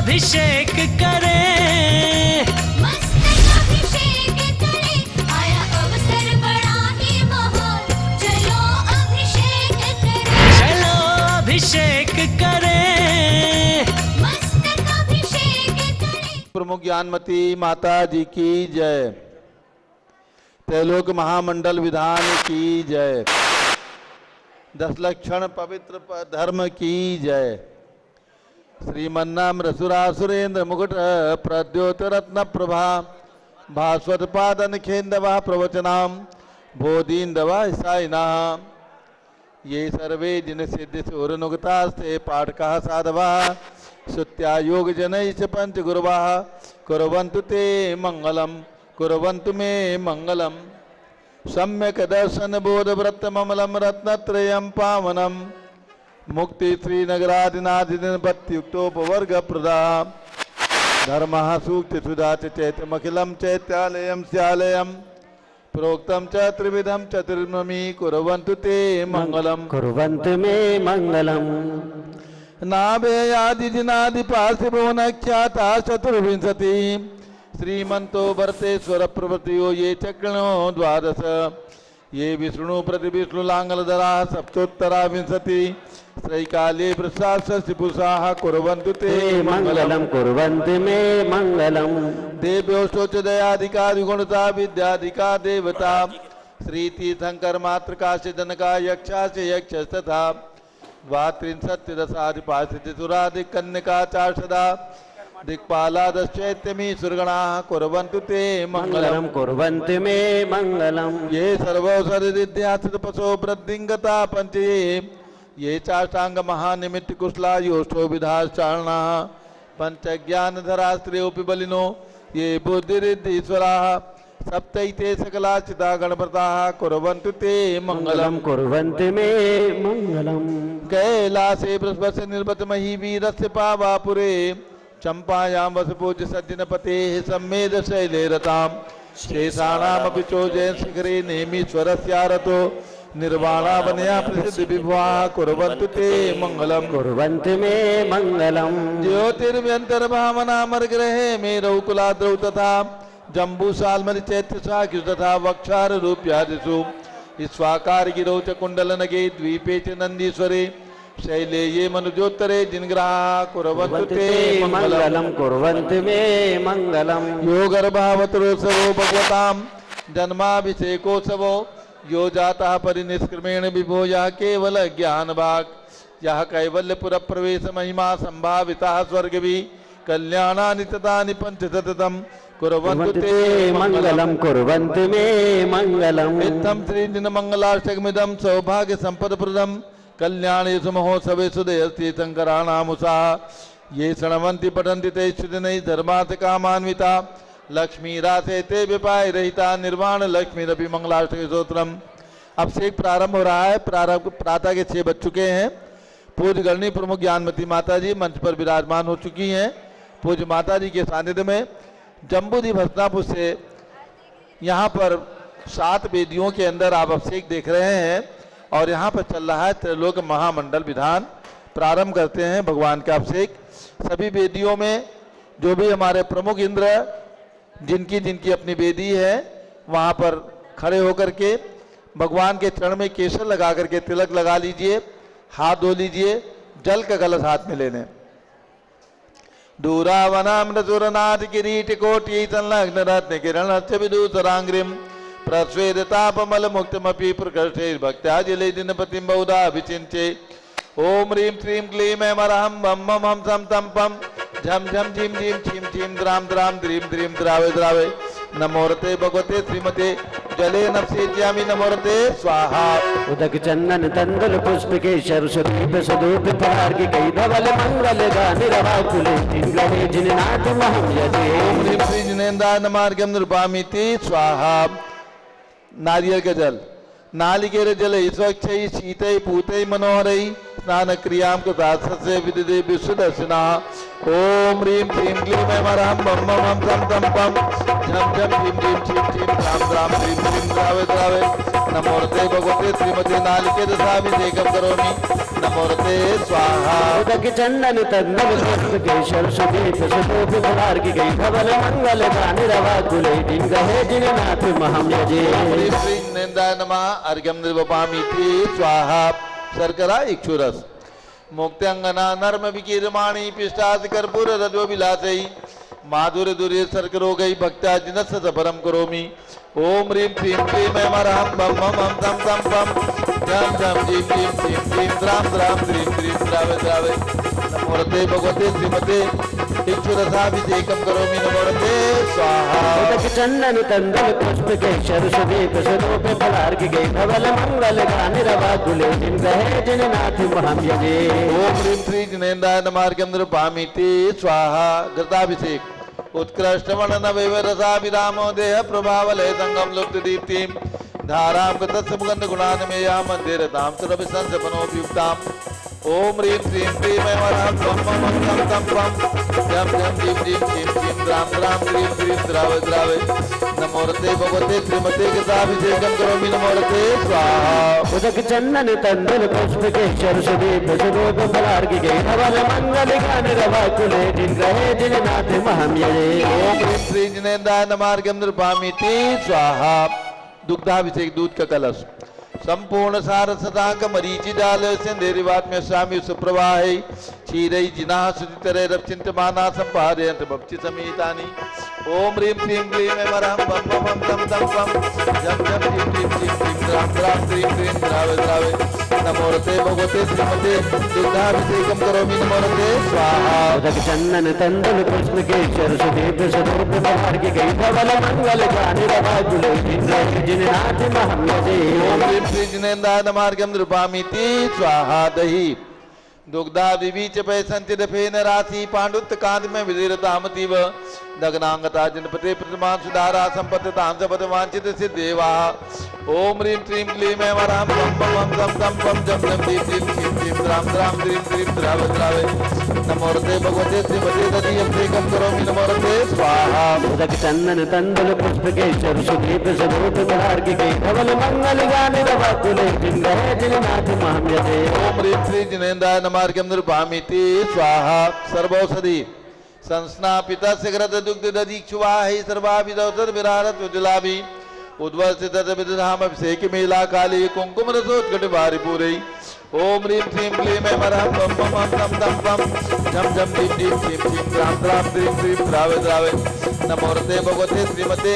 अभिषेक करें, मस्तक अभिषेक करें, आया अवसर बड़ा ही महान, चलो अभिषेक करें, चलो अभिषेक करें, मस्तक अभिषेक करें। प्रमुख ज्ञानमती माता जी की जय। त्रैलोक महामंडल विधान की जय। 10 लक्षण पवित्र धर्म की जय। श्रीमन्नाम रसुरासुरेंद्र मुकुट प्रद्योत रत्न प्रभा भास्वत पादन खेन्दवा प्रवचनाम बोधीन्दवा साइना ये सर्वे जिन सिद्धि सुरनुगतास्ते पाठका साधवा सुत्या योग जनैश्च पंच गुरुवा कुर्वन्तु ते मंगलम कुर्वन्तु मे मंगलम। सम्यक दर्शन बोध व्रत ममलम रत्नत्रयं पावनम मुक्ति श्रीनगरादिनादिन पत्युक्तोपवर्ग प्रदा धर्म सूक्ति सुधा चैतमखिलम चैत्यालयम स्यालयम प्रोक्तम च त्रिविधम चतुर्मी कुर्वन्तु ते मंगलम कुर्वन्तु मे मंगलम। नाभेयादिजिनादि पार्थिवोनख्याता चतुर्विंशति श्रीमंतो भरतेश्वर प्रवृत्तियो ये चक्रणो 12 ये विष्णु प्रतिविष्णु लांगलधरा सप्तोत्तरा विंशति त्रैकाले वृषाषष्टिपुषाः कुर्वन्तु ते मंगलम कुर्वन्तु मे मंगलम। देव्यो शोचदयाधिकादिगुणता विद्याधिका देवता श्रीतीर्थंकर मातृका से जनका यक्षा से यक्ष तथा द्वात्रिंशत्तिदशाधिपासितुरादिक कन्यका चार्षदा दिक्पालादश्चैत्यमी सुरगणाः कुर्वन्तु ते मंगलम कुर्वन्तु मे मंगलम। ये सर्वौषधिध्यासपशो वृद्धिंगता पंचये ये चाष्टांग महानिमित्त कुशला योष्ठो विधाश्चारणाः पंचज्ञानधरा स्त्रियोऽपि बलिनो ये बुद्धिरिद्धीश्वराः सप्तैते सकलाचिता गणपताः कुर्वन्तु ते मंगलम कुर्वन्तु मे मंगलम। कैलासे बृहस्पति निर्वतमहि वीरस्य पावापुरे चंपायां वसपूज्य सज्जनपतेः सम्मेद शैले रतां शेषाणामपि चोजयन् शिखरे नेमीश्वरस्यारतो निर्वाणावनया प्रसिद्ध विभुवाः कुर्वन्तु ते मंगलम कुर्वन्तु मे मंगलम। ज्योतिर्व्यन्तर्भावनामर्ग्रहे मेरौ कुलाद्रौ तथा जम्बूसाल्मरि चैत्यशाखिषु तथा वक्षार रूप्यादिषु स्वाकार गिरौ च कुण्डलनगे द्वीपे च नन्दीश्वरे शैले ये मनुजोत्तरे जिनग्रहाः कुर्वन्तु ते मंगलम कुर्वन्तु मे मंगलम। यो गर्भावतरोत्सवो भगवतां जन्माभिषेकोत्सवो यो जातः परिनिष्क्रमेण विभो यः केवल ज्ञानभाक् यः कैवल्यपुर प्रवेश महिमा संभावितः स्वर्गभि कल्याणानि ततानि पंचशतम् कुर्वन्तु ते मंगलम कुर्वन्तु मे मंगलम। इत्थं श्रीदिन मंगलाष्टकमिदं सौभाग्य संपदप्रदं कल्याणेषु महोत्सवेषु दयस्ति शङ्कराणामुषा ये शृण्वन्ति पठन्ति ते श्रुतिनैः धर्मार्थ कामान्विता लक्ष्मीरासे ते विपाय रहिता निर्वाण लक्ष्मीरपि मंगलाष्टक स्तोत्रम। अभिषेक प्रारंभ हो रहा है। प्रारंभ प्रातः के 6 बज चुके हैं। पूज्य गणनी प्रमुख ज्ञानमती माता जी मंच पर विराजमान हो चुकी हैं। पूज्य माता जी के सानिध्य में जम्बूद्वीप हस्तिनापुर से यहाँ पर 7 वेदियों के अंदर आप अभिषेक देख रहे हैं और यहाँ पर चल रहा है त्रैलोक महामंडल विधान। प्रारंभ करते हैं भगवान का अभिषेक। सभी वेदियों में जो भी हमारे प्रमुख इंद्र जिनकी जिनकी अपनी वेदी है वहाँ पर खड़े होकर के भगवान के चरण में केसर लगा करके तिलक लगा लीजिए, हाथ धो लीजिए, जल का कलश हाथ में लेने। दूरावनामृतुरनाथ किरीट कोटि संलग्न रत्न किरण विदूसरांग्रिम प्रस्वेदतापमल मुक्तमपि प्रकृष्टे भक्त्याजले दिनपतिं बहुधा विचिन्ते। ओम ह्रीं श्रीं क्लीं ऐं अरहं बम मम हम सम तम पम झम झम झिम झिम छिम छिम द्राम द्राम द्रीम द्रीम द्रावे द्रावे नमोरते भगवते श्रीमते जले नप्सेत्यामि नमोरते स्वाहा। उदक चंदन तंदुल पुष्प केशर सुदीप सुदूप तार्क कई धवल मंगल गान रवाकुले तिंगले जिननाथ महम यदे। ओम ह्रीं श्री जिनेन्द्राय मार्गम निरूपामिति स्वाहा। नारियल के जल नालिकेर जल स्वच्छ शीतय पूतय मनोहरय स्नान क्रियां कृतार्थस्य विदिते विशुदर्शना। ओम ह्रीं क्लीं क्लीं ऐं अरहं बम मम हम सम तम पम झम झम झिम झिम छिम छिम द्राम द्राम द्रीम द्रीम द्रावे द्रावे नमोरते भगवते श्रीमती नालिके दशाभिषेकम करोमि नमोरते स्वाहा उदक चंदन तंदन पुष्प केशर सुदीप सुदूप फलार की गई धवल मंगल गानि रवा कुले दिन गहे जिननाथ महम यजे श्री श्री जिनेन्द्राय नमः अर्घ्यम निर्वपामि स्वाहा शर्करा इक्षुरस मुक्त्यंगना नर्म विकीर्माणि पिष्टाद कर्पूर रजो विलासै माधुर्य दुर्य सर्करोगै भक्त्या जिनस परम करोमि ओम ह्रीं क्लीं क्लीं ऐं मरहं बम बम हम तम तम पम जम जम जीं जीं क्लीं क्लीं द्राम द्राम द्रीं द्रीं द्रावे द्रावे नमोरते भगवते श्रीमते इक्षुरसाभिषेकं करोमि नमोरते स्वाहा उदक चंदन तंदन पुष्प केशर सुदीप सुदूप फलार की गई धवल मंगल गानि रवा कुले दिन गहे जिननाथ महम यजे ओम ह्रीं श्री जिनेन्द्राय नमः अर्घ्यं निर्वपामि स्वाहा घृताभिषेक उत्कृष्ट वर्णन रसाभिरामो देह प्रभावलय संगम लुप्त दीप्तिम धारां कृतस्य मुगंध गुणान में या मंदिरतां सर्वसंसपनोपयुक्ताम् ओम ह्रीं श्रीं क्लीं ऐं वरहं बम बम हम तम तम पम जम जम जीं जीं क्लीं क्लीं द्राम द्राम द्रीं द्रीं द्रावे द्रावे नमोरते भगवते श्रीमते गीताभिषेकं करोमि नमोरते स्वाहा उदक चंदन तंदन पुष्प केशर सुदीप सुदूप फलार की गई धवल मंगल गानि रवा कुले दिन गहे जिननाथ महम यजे ओम ह्रीं श्री जिनेन्द्राय नमः अर्घ्यं निर्वपामि स्वाहा दुग्धाभिषेक दूध का कलश संपूर्ण सार सदाक मरीचि जाल सिंधेरिवात में स्वामी सुप्रवाह क्षीरई जिना सुचितरे रचिंतमाना संपादयंत भक्ति समीतानि ओम ह्रीं क्लीं क्लीं ऐं वरहं बम बम हम तम तम पम जम जम जीं जीं क्लीं क्लीं द्राम द्राम द्रीं द्रीं द्रावे द्रावे नमोरते भगवते श्रीमते दुग्धाभिषेकं करोमि नमोरते स्वाहा उदक चंदन तंदन पुष्प केशर सुदीप सुदूप फलार की गई धवल मंगल गानि रवा कुले दिन गहे जिननाथ महम यजे ओम ह्रीं श्री जिनेन्द्राय नमः अर्घ्यं निर्वपामि स्वाहा दही दुग्धा विवीच पैसंति दफेन राशि पांडुत्त कांत में विदिरतामतीव दग्नांगता जनपते प्रतिमान सुधारा संपत्तां सपद वांछित सिद्धेवा ओम ह्रीं श्रीं क्लीं ऐं वरहं बम बम हम तम तम पम जम जम जीं जीं क्लीं क्लीं द्राम द्राम द्रीं द्रीं द्रावे द्रावे नमोरते भगवते श्रीमते दधियभिषेकं करोमि नमोरते स्वाहा उदक चंदन तंदन पुष्प केशर सुदीप सुदूप फलार की गई धवल मंगल गानि रवा कुले दिन गहे जिननाथ महम यजे ओम ह्रीं श्री जिनेन्द्राय नमः अर्घ्यं निर्वपामि स्वाहा सर्वौषधि संस्नापितस्य घृत दुग्ध दधीक्षुवाहि सर्वाभिदौषध विरारत विदुलाभि उद्वर्षित विदधाम अभिषेक मेला काली कुंकुम रसोत्कट वारिपूरै ओम ह्रीं श्रीं क्लीं ऐं वरहं बम बम हम तम तम पम झम झम जीं जीं क्लीं क्लीं द्राम द्राम द्रीं द्रीं द्रावे द्रावे नमोरते भगवते श्रीमते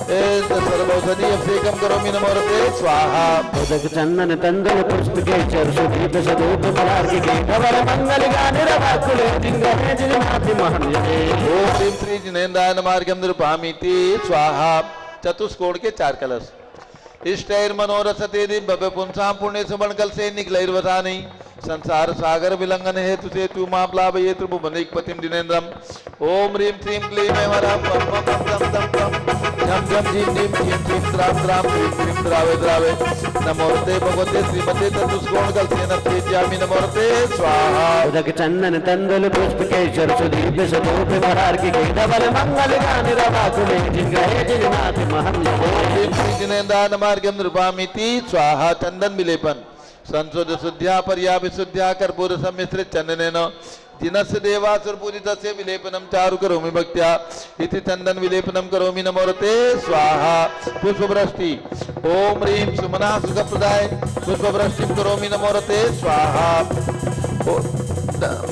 सर्वौषधि अभिषेकं करोमि नमोरते स्वाहा उदक चंदन तंदन पुष्प केशर सुदीप सुदूप फलार की गई धवल मंगल गानि रवा कुले दिन गहे जिननाथ महम यजे ओम ह्रीं श्री जिनेन्द्राय नमः अर्घ्यं निर्वपामि स्वाहा चतुष्कोण के 4 कलश इष्टैर मनोरथ तेदि भव्य पुंसां पुण्य सुमन कल से निकलैर्वसानि संसार सागर विलंघन हेतु से तू माप लाभ ये त्रिभुवनिक पतिम दिनेन्द्रम ओम ह्रीं श्रीं क्लीं ऐं वरहं बम बम हम तम तम पम झम झम जीं जीं क्लीं क्लीं द्राम द्राम द्रीं द्रीं द्रावे द्रावे नमोरते भगवते श्रीमते चतुष्कोण कल से नप्तेज्यामि नमोरते स्वाहा उदक चंदन तंदन पुष्प केशर सुदीप सुदूप फलार की गई धवल मंगल गानि रवा कुले दिन गहे जिननाथ महम यजे ओम ह्रीं श्री जिनेन्द्राय नमः अर्घ्यं निर्वपामि स्वाहा चंदन विलेपन संशोध शुद्ध्या पर्या विशुद्ध्या कर्पूर सम्मिश्रित चंदनेन जिनस्य देवासुर पूजितस्य विलेपनं चारु करोमि भक्त्या इति चंदन विलेपनं करोमि नमोरते स्वाहा पुष्पवृष्टि ओम ह्रीं सुमना सुखप्रदाय पुष्पवृष्टिं करोमि नमोरते स्वाहा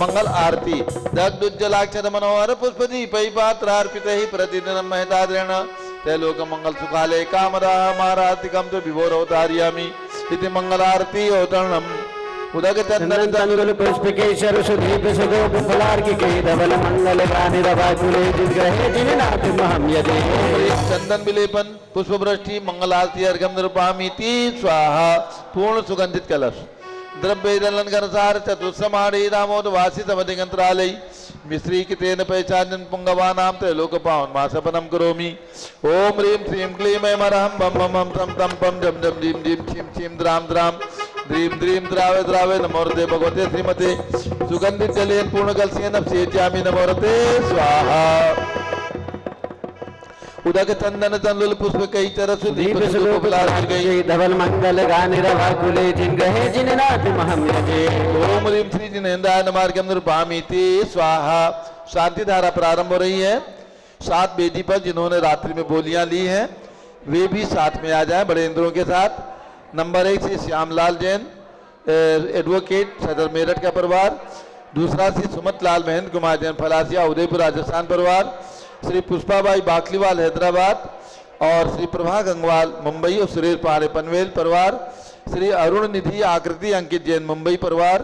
मंगल आरती दग्धुज्जलाक्षर मनोहर पुष्पदीपै पात्रार्पितैः प्रतिदिनं महताद्रेण त्रैलोक मंगल सुखालय कामदा मारातिकं तु विभोरवतारयामि इति मंगल आरती अवतरणम् उदक चंदन तंदन पुष्प केशर सुदीप सुदूप फलार की गई धवल मंगल गानि रवा कुले दिन गहे जिननाथ महम यजे चंदन विलेपन पुष्पवृष्टि मंगल आरती अर्घ्यं निर्वपामि स्वाहा पूर्ण सुगंधित कलश द्रव्य दलन घनसार चतुस्समाणी दामोद वासी समधिगंत्रालय मिश्री कितेन पहचानन पुंगवानां त्रैलोक पावन मासपनं करोमि ओम ह्रीं श्रीं क्लीं ऐं वरहं बम बम हम तम तम पम झम झम जीं जीं क्षीं क्षीं द्राम द्राम द्रीं द्रीं द्रावे द्रावे नमोरते भगवते श्रीमते सुगंधित जलेन पूर्ण कलसेन अभिषेच्यामि नमोरते स्वाहा उदक चंदन तंदुल पुष्प कई चरस दीप स्वरूप गई धवल मंगल गान रवा कुले जिन गहे जिन नाथ महम यजे। ओम ह्रीम श्री जिनेन्द्राय नमार्गम निरुपामीति स्वाहा। शांति धारा प्रारंभ हो रही है। 7 वेदी पर जिन्होंने रात्रि में बोलियां ली हैं वे भी साथ में आ जाएं बड़े इंद्रों के साथ। नंबर 1 श्री श्यामलाल जैन एडवोकेट सदर मेरठ का परिवार। दूसरा श्री सुमत लाल महेंद्र कुमार जैन फलासिया उदयपुर राजस्थान परिवार। श्री पुष्पाबाई बाकलीवाल हैदराबाद और श्री प्रभा गंगवाल मुंबई और सुरेश पहाड़े पनवेल परिवार। श्री अरुण निधि आकृति अंकित जैन मुंबई परिवार।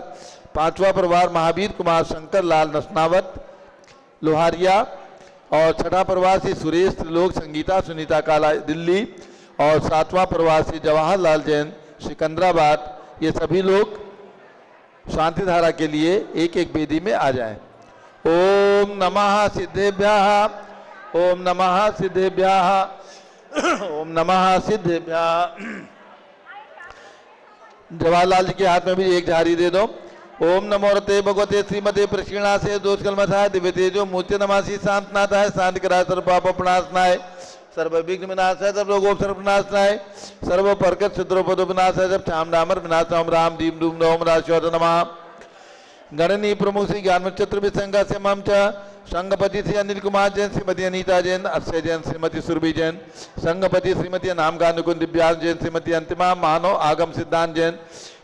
5वां परिवार महावीर कुमार शंकर लाल नसनावत लोहारिया और 6ठा परिवार श्री सुरेश त्रिलोक संगीता सुनीता काला दिल्ली और 7वां परिवार श्री जवाहरलाल जैन सिकंदराबाद। ये सभी लोग शांति धारा के लिए एक एक वेदी में आ जाएं। ओम नमः सिद्धेभ्यः ओम नमः सिद्धेभ्यः ओम नमः सिद्धेभ्यः। जवाहरलाल जी के हाथ में भी एक झाड़ी दे दो। ओम नमो रते भगवते श्रीमते प्रक्षिणा से दोष कलमथाय दिव्य तेजो मूर्ति नमासी शांतनाथाय शांति कराय सर्व पाप प्रणाशनाय सर्व विघ्न विनाशाय सर्व रोगों सर्व विनाशनाय सर्व परकट सिद्धोपद विनाशाय सब श्याम डामर विनाश ओम राम दीम डूम नोम राशोद नमः। गणनीय प्रमुख श्री ज्ञान चतुर्भुज संघ से मम संघपति श्री अनिल कुमार जैन श्रीमती अनीता जैन अक्षय जैन श्रीमती सुरभि जैन संघपति श्रीमती नाम गानुकुंद दिव्यांग जैन श्रीमती अंतिमा मानव आगम सिद्धांत जैन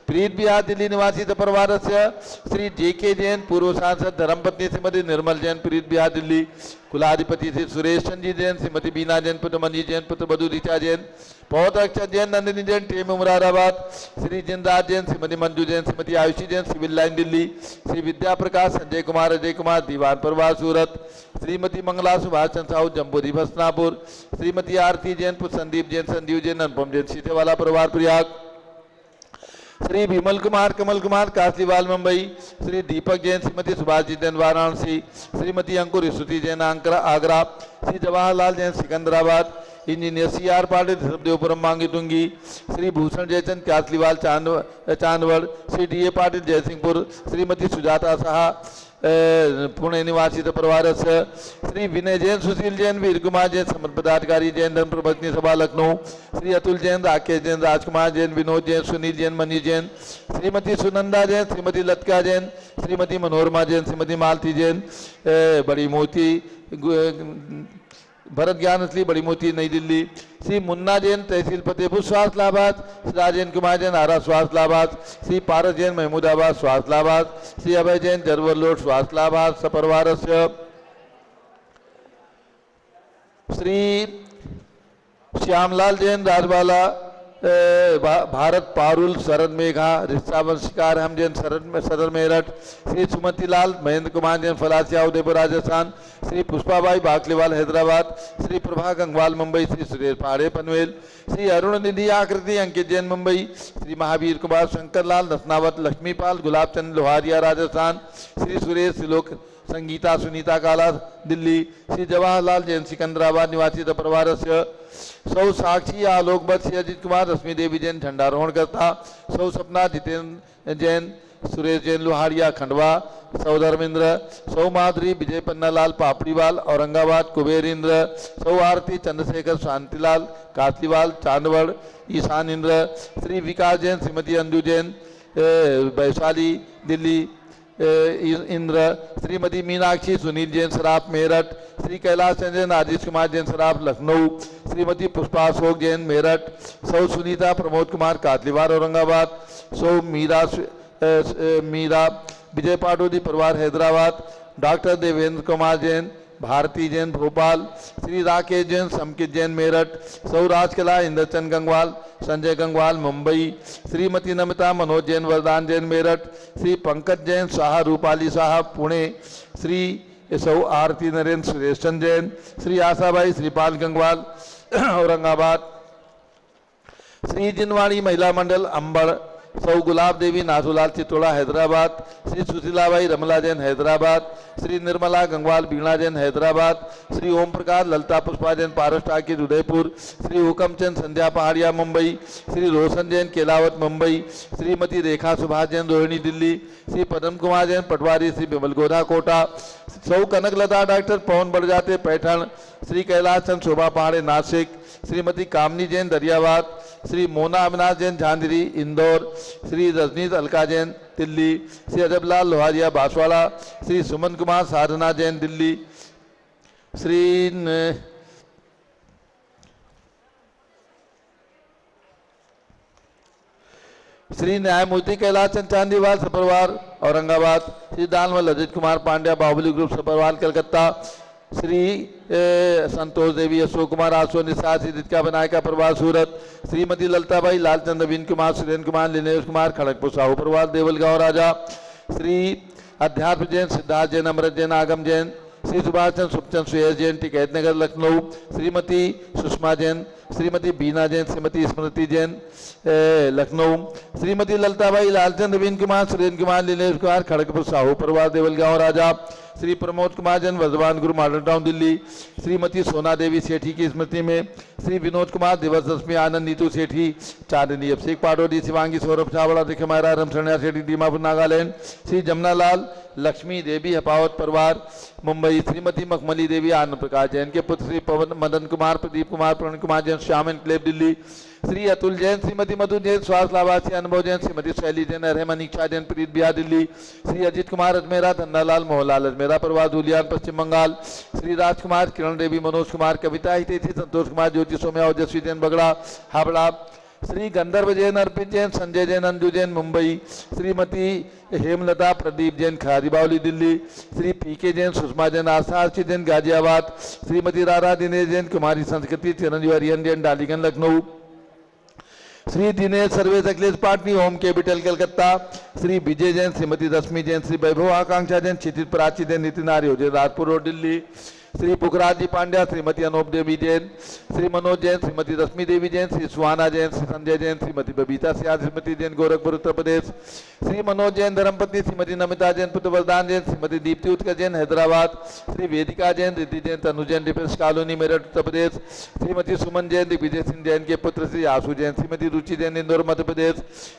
प्रीत बिहार दिल्ली निवासी परिवार से श्री जेके जैन पूर्व सांसद धर्मपत्नी श्रीमती निर्मल जैन प्रीत बिहार दिल्ली कुलाधिपति श्री सुरेश चंद्र जैन श्रीमती बीना जैन पुत्र मनी जैन पुत्र मधु ऋचा जैन पौध अक्षर जैन नंदिनी जैन टेम मुरादाबाद श्री जिनराज जैन श्रीमती मंजू जैन श्रीमती आयुषी जैन सिविल लाइन दिल्ली श्री विद्या प्रकाश संजय कुमार अजय कुमार दीवान परिवार सूरत श्रीमती मंगला सुभाष चंद्र साहू जम्बूरी भसनापुर श्रीमती आरती जैन पुत्र संदीप जैन संदीव जैन अनुपम जैन सीतेवाला परिवार प्रयाग श्री विमल कुमार कमल कुमार कासलीवाल मुंबई श्री दीपक जैन श्रीमती सुभाष जी जैन वाराणसी श्रीमती अंकुर स्तुति जैन आगरा श्री जवाहरलाल जैन सिकंदराबाद इंजीनियर CR पाटिल देवपुरम मांगी टुंगी श्री भूषण जयचंद कासलीवाल चांदवड़ श्री DA पाटिल जयसिंहपुर श्रीमती सुजाता साहा पुणे निवासी परिवार से श्री विनय जैन सुशील जैन वीर कुमार जैन समर्थ पदाधिकारी जैन धर्म प्रबंधनी सभा लखनऊ श्री अतुल जैन राकेश जैन राजकुमार जैन विनोद जैन सुनील जैन मनी जैन श्रीमती सुनंदा जैन श्रीमती लतिका जैन श्रीमती मनोरमा जैन श्रीमती मालती जैन बड़ी मोती भरत ज्ञान असली बड़ी मोती नई दिल्ली श्री मुन्ना जैन तहसील फतेहपुर स्वास्थ्य लाभार्थ श्री राजेंद्र कुमार जैन आरा स्वास्थ्य लाभार्थ श्री पारस जैन महमूदाबाद स्वास्थ्य लाभार्थ श्री अभय जैन जरवलोड स्वास्थ्य लाभार्थ सपरिवार श्री श्यामलाल जैन राजबाला भारत पारुल शरद मेघा रिश्तावन शिकार हम जैन सदर मेरठ श्री सुमतीलाल महेंद्र कुमार जैन फलासिया उदयपुर राजस्थान श्री पुष्पाबाई बाकलीवाल हैदराबाद श्री प्रभा गंगवाल मुंबई श्री सुरेश पहाड़े पनवेल श्री अरुण निधि आकृति अंकित जैन मुंबई श्री महावीर कुमार शंकर लाल नसनावत लक्ष्मीपाल गुलाब चंद लोहारिया राजस्थान श्री सुरेश त्रिलोक संगीता सुनीता काला दिल्ली श्री जवाहरलाल जैन सिकंदराबाद निवासी परिवार से सौ साक्षी आलोकबत श्री अजित कुमार रश्मि देवी जैन झंडारोहण करता सौ सपना जितेंद्र जैन सुरेश जैन लोहारिया खंडवा सौ धर्मेंद्र सौ माधुरी विजय पन्नालाल पापड़ीवाल औरंगाबाद कुबेर इंद्र सौ आरती चंद्रशेखर शांतिलाल कासलीवाल चांदवड़ ईशान इंद्र श्री विकास जैन श्रीमती अंजू जैन वैशाली दिल्ली इंद्र श्रीमती मीनाक्षी सुनील जैन सराफ मेरठ श्री कैलाश जैन राजेश कुमार जैन सराफ लखनऊ श्रीमती पुष्पा अशोक जैन मेरठ सौ सुनीता प्रमोद कुमार कातलीवार औरंगाबाद सौ मीरा विजय पाटोदी परिवार हैदराबाद डॉक्टर देवेंद्र कुमार जैन भारती जैन भोपाल श्री राकेश जैन समकित जैन मेरठ सौ राजकला इंद्रचंद गंगवाल संजय गंगवाल मुंबई श्रीमती नमिता मनोज जैन वरदान जैन मेरठ श्री पंकज जैन शाह रूपाली शाह पुणे श्री सौ आरती नरेंद्र सुरेश चंद्र जैन श्री आशाबाई श्रीपाल गंगवाल औरंगाबाद श्री जिनवाणी महिला मंडल अंबड़ सौ गुलाब देवी नाथूलाल चितोड़ा हैदराबाद, श्री सुशीलाबाई रमला जैन हैदराबाद, श्री निर्मला गंगवाल बीणा जैन हैदराबाद, श्री ओम प्रकाश ललता पुष्पा जैन पारस टाकिज उदयपुर, श्री हुकमचंद संध्या पहाड़िया मुंबई, श्री रोशन जैन केलावत मुंबई, श्रीमती रेखा सुभाष जैन रोहिणी दिल्ली, श्री पदम कुमार जैन पटवारी, श्री विमल गोधा कोटा, सौ कनकलता डॉक्टर पवन बड़जाते पैठण, श्री कैलाश चंद शोभा पहाड़े नासिक, श्रीमती कामनी जैन दरियाबाद, श्री मोना अविनाश जैन झांझरी इंदौर, श्री रजनीश अलका जैन दिल्ली, श्री अजबलाल लोहारिया बांसवाड़ा, श्री सुमन कुमार साधना जैन दिल्ली, श्री न्यायमूर्ति कैलाश चंद चांदीवाल सपरवार औरंगाबाद, श्री दानवल अजित कुमार पांड्या बाहुबली ग्रुप सपरवार कलकत्ता, श्री संतोष देवी अशोक कुमार आसो निशा, श्री दित्या बनायका परिवार सूरत, श्रीमती ललताबाई लालचंद नवीन कुमार सुरेंद्र कुमार लिनेश कुमार खड़गपुर साहू परिवार देवलगांव राजा, श्री अध्यात्म जैन सिद्धार्थ जैन अमृत जैन आगम जैन, श्री सुभाष चंद सुखचंद सुयस जैन टिकैत नगर लखनऊ, श्रीमती सुषमा जैन, श्रीमती बीना जैन, श्रीमती स्मृति जैन लखनऊ, श्रीमती ललताबाई लालचंद नवीन कुमार सुरेंद्र कुमार लिनेश कुमार खड़गपुर साहू परिवार देवलगांव राजा, श्री प्रमोद कुमार जैन वर्धमान गुरु मॉडर्न टाउन दिल्ली, श्रीमती सोना देवी सेठी की स्मृति में, श्री विनोद कुमार दिवस दशमी आनंद नीतू सेठी चांदनी अभिषेक पाटोदी शिवांगी सौरभ छावड़ा दिखमारा रमसरणिया सेठी दीमापुर नागालैंड, श्री जमुनालाल लक्ष्मी देवी हपावत परिवार मुंबई, श्रीमती मखमली देवी आनंद प्रकाश जैन के पुत्र श्री पवन मदन कुमार प्रदीप कुमार प्रणय कुमार जैन श्याम एनक्लेव दिल्ली, श्री अतुल जैन, श्रीमती मधु जैन स्वास्थ्य लाभार्थी अनुभव जैन, श्रीमती शैली जैन रहमान इच्छा जैन प्रीत बिहार दिल्ली, श्री अजित कुमार अजमेरा धन्नालाल मोहनलाल अजमेरा परिवार धुलियान पश्चिम बंगाल, श्री राजकुमार किरण देवी मनोज कुमार कविता हितेशी संतोष कुमार ज्योति सौम्या ओजस्वी जैन बगड़ा हावड़ा, श्री गंधर्व जैन अर्पित जैन संजय जैन अंजू जैन मुंबई, श्रीमती हेमलता प्रदीप जैन खारीबावली दिल्ली, श्री पीके जैन सुषमा जैन आशा अर्चित जैन गाजियाबाद, श्रीमती राधा दिनेश जैन कुमारी संस्कृति चिरंजीव हरिहन जैन डालीगंज लखनऊ, श्री दिनेश सर्वेश अखिलेश पाटनी होम कैपिटल कलकत्ता, श्री विजय जैन, श्रीमती रश्मि जैन, श्री वैभव आकांक्षा जैन, क्षितिज प्राची जैन, नितिन आर्य जैन राजपुर रोड दिल्ली, श्री पुखराज जी पांड्या, श्रीमती अनूप देवी जैन, श्री मनोज जैन, श्रीमती रश्मि देवी जैन, श्री सुहाना जैन, श्री संजय जैन, श्रीमती बबीता सियाल, श्रीमती जैन गोरखपुर उत्तर प्रदेश, श्री मनोज जैन धर्मपत्नी, श्रीमती नमिता जैन पुत्र वरदान जैन, श्रीमती दीप्ति उत्कर्ष जैन हैदराबाद, श्री वेदिका जैन, रिद्धि जैन, तनु जैन डिफेंस कॉलोनी मेरठ उत्तर प्रदेश, श्रीमती सुमन जैन, दिग्विजय सिंह जैन के पुत्र श्री आशु जैन, श्रीमती रुचि जैन इंदौर मध्य प्रदेश,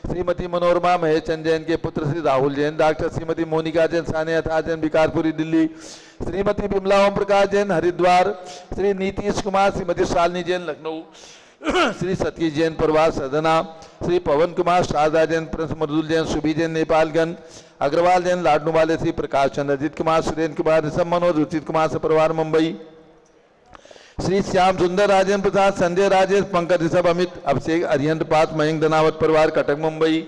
श्रीमती मनोरमा महेश चंद जैन के पुत्र श्री राहुल जैन डॉक्टर, श्रीमती मोनिका जैन सानिया था जैन विकारपुरी दिल्ली, श्रीमती बिमला ओम प्रकाश जैन हरिद्वार, श्री नीतीश कुमार, श्रीमती शालिनी जैन लखनऊ, श्री सतीश जैन परिवार सदना, श्री पवन कुमार शारदा जैन प्रिंस मरुदुल जैन सुबी जैन नेपालगंज, अग्रवाल जैन लाडनू वाले, श्री प्रकाश चंद्र अजित कुमार सुरेंद्र कुमार ऋषभ मनोज रुचित कुमार सपरिवार मुंबई, श्री श्याम सुंदर राजेंद्र प्रसाद संजय राजेश पंकज ऋषभ अमित अभिषेक अरिहंत पास मयंक धनावत परिवार कटक मुंबई,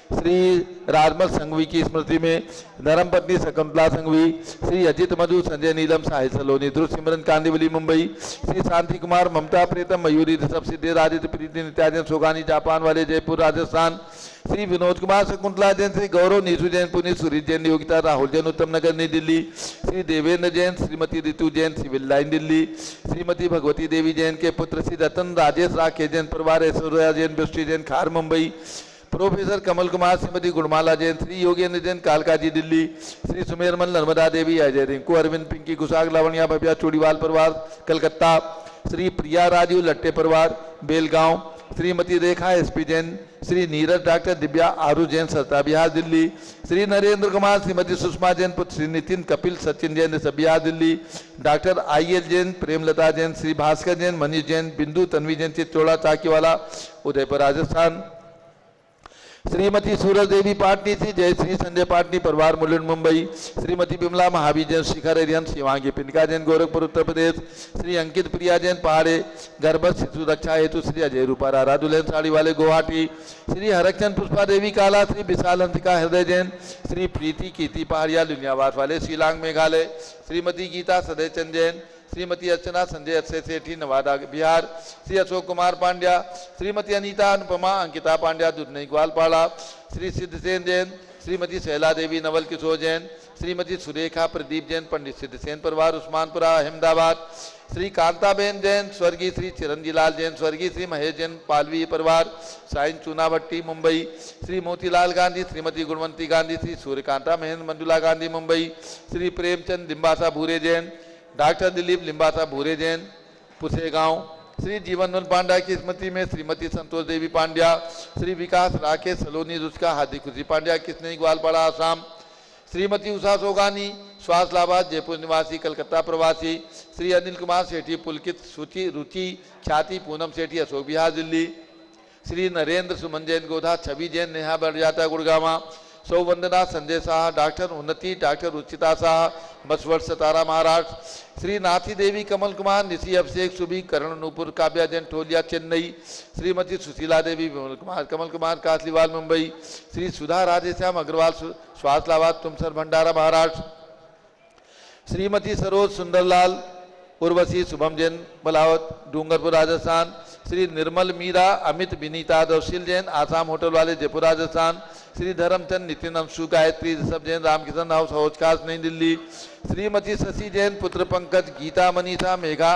श्री राजमल संघवी की स्मृति में धर्मपत्नी शकुंतला संघवी, श्री अजित मधु संजय नीलम साहिल सलोनी ध्रुव सिमरन कांदिवली मुंबई, श्री शांति कुमार ममता प्रीतम मयूरी ऋषभ सिद्धि आदित्य प्रीति नित्याजन सोगानी जापान वाले जयपुर राजस्थान, श्री विनोद कुमार शकुंतला जैन, श्री गौरव नीसू जैन पुनीत सुरीत जैन योगिता राहुल जैन उत्तम नगर नई दिल्ली, श्री देवेंद्र जैन, श्रीमती ऋतु जैन सिविल लाइन दिल्ली, श्रीमती भगवती देवी जैन के पुत्र श्री रतन राजेश राकेश जैन परिवार ऐश्वर्या जैन बिस्टी जैन खार मुंबई, प्रोफेसर कमल कुमार, श्रीमती गुणमाला जैन, श्री योगेंद्र जैन कालकाजी दिल्ली, श्री सुमेरमल नर्मदा देवी अजय रिंकू अरविंद पिंकी गुसाग लावणिया भव्या चूड़ीवाल परिवार कलकत्ता, श्री प्रिया राजू लट्टे परिवार बेलगांव, श्रीमती रेखा एसपी जैन, श्री नीरज डॉक्टर दिव्या आरू जैन सरता बिहार दिल्ली, श्री नरेंद्र कुमार, श्रीमती सुषमा जैन पुत्र श्री नितिन कपिल सचिन जैन ऋषभ बिहार दिल्ली, डॉक्टर IL जैन, प्रेमलता जैन, श्री भास्कर जैन, मनीष जैन, बिंदु तन्वी जैन चित्तौड़ा चाकीवाला उदयपुर राजस्थान, श्रीमती सूरज देवी पाटनी, श्री जयश्री संजय पाटनी परिवार मुलुंड मुंबई, श्रीमती बिमला महावीर जैन शिखर एरियन शिवांगी पिंडिका जैन गोरखपुर उत्तर प्रदेश, श्री अंकित प्रिया जैन पहाड़े गर्भस्थ शिशु रक्षा हेतु श्री अजय रूपा रारा दुल्हन साड़ी वाले गुवाहाटी, श्री हरकचंद पुष्पा देवी काला, श्री विशाल अंतिका हृदय जैन, श्री प्रीति कीर्ति पहाड़िया लुनियावास वाले शिलांग मेघालय, श्रीमती गीता सदय चंद जैन, श्रीमती अर्चना संजय अक्षय सेठी नवादा बिहार, श्री अशोक कुमार पांड्या, श्रीमती अनीता अनुपमा अंकिता पांड्या दुधनई ग्वालपाड़ा, श्री सिद्धसेन जैन, श्रीमती शैला देवी नवल किशोर जैन, श्रीमती सुरेखा प्रदीप जैन पंडित सिद्धसेन परिवार उस्मानपुरा अहमदाबाद, श्री कांताबेन जैन स्वर्गीय श्री चिरंजीलाल जैन स्वर्गीय श्री महेश जैन पालवी परिवार साइन चूनाभट्टी मुंबई, श्री मोतीलाल गांधी श्रीमती गुणवंती गांधी श्री सूर्यकांता महेंद्र मंजुला गांधी मुंबई, श्री प्रेमचंद लिम्बासा भूरे जैन, डॉक्टर दिलीप लिम्बासा भूरे जैन पुसेगांव, श्री जीवन पांड्या की स्मृति में श्रीमती संतोष देवी पांड्या, श्री विकास राकेश सलोनी रुचका हार्दिक खुशी पांड्या किसने ग्वालपाड़ा आसाम, श्रीमती उषा सोगानी स्वास्थलाबाद जयपुर निवासी कलकत्ता प्रवासी, श्री अनिल कुमार सेठी पुलकित सूची रुचि ख्याति पूनम सेठी अशोक विहार दिल्ली, श्री नरेंद्र सुमन जैन गोधा छवि जैन नेहा बरजाता गुड़गावा, सौवंदना संजय शाह, डॉक्टर उन्नति डॉक्टर रुचिता शाह बसवट सतारा महाराष्ट्र, श्री नाथी देवी कमल कुमार निशी अभिषेक सुबी करण नूपुर काव्या जैन ठोलिया चेन्नई, श्रीमती सुशीला देवी कमल कुमार कासलीवाल मुंबई, श्री सुधा राधेश्याम अग्रवाल स्वास्थलाबाद तुमसर भंडारा महाराष्ट्र, श्रीमती सरोज सुंदरलाल उर्वशी शुभम जैन बलावत डूंगरपुर राजस्थान, श्री निर्मल मीरा अमित विनीता दौशील जैन आसाम होटल वाले जयपुर राजस्थान, श्री धर्मचंद नितिन अंशु गायत्री ऋषभ जैन रामकिशन हाउस हौजखास नई दिल्ली, श्रीमती शशि जैन पुत्र पंकज गीता मनीषा मेघा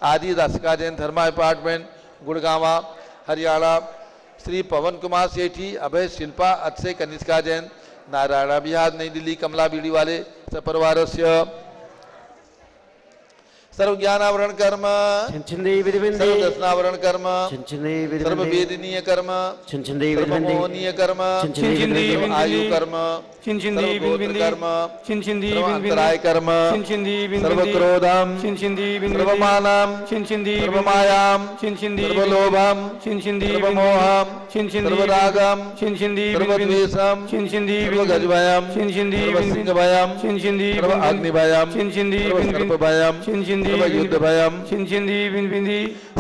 आदि राशिका जैन धर्मा अपार्टमेंट गुड़गावा हरियाणा, श्री पवन कुमार सेठी अभय शिल्पा अक्षय कनिष्का जैन नारायणा बिहार नई दिल्ली कमला बीड़ी वाले सपरिवारस्य सर्व ज्ञानावरण कर्म सर्व दर्शनावरण कर्म सर्व वेदनीय कर्म सर्व मोहनीय कर्म सर्व आयु कर्म सर्व गोत्र कर्म सर्व अंतराय कर्म सर्व क्रोधम सर्व मानम सर्व मायाम सर्व लोभम सर्व मोहम सर्व रागम सर्व द्वेषम सर्व गजभयम सर्व सिंह भयम सर्व अग्नि भयम सर्व सर्प भयम सर्व युद्ध भयम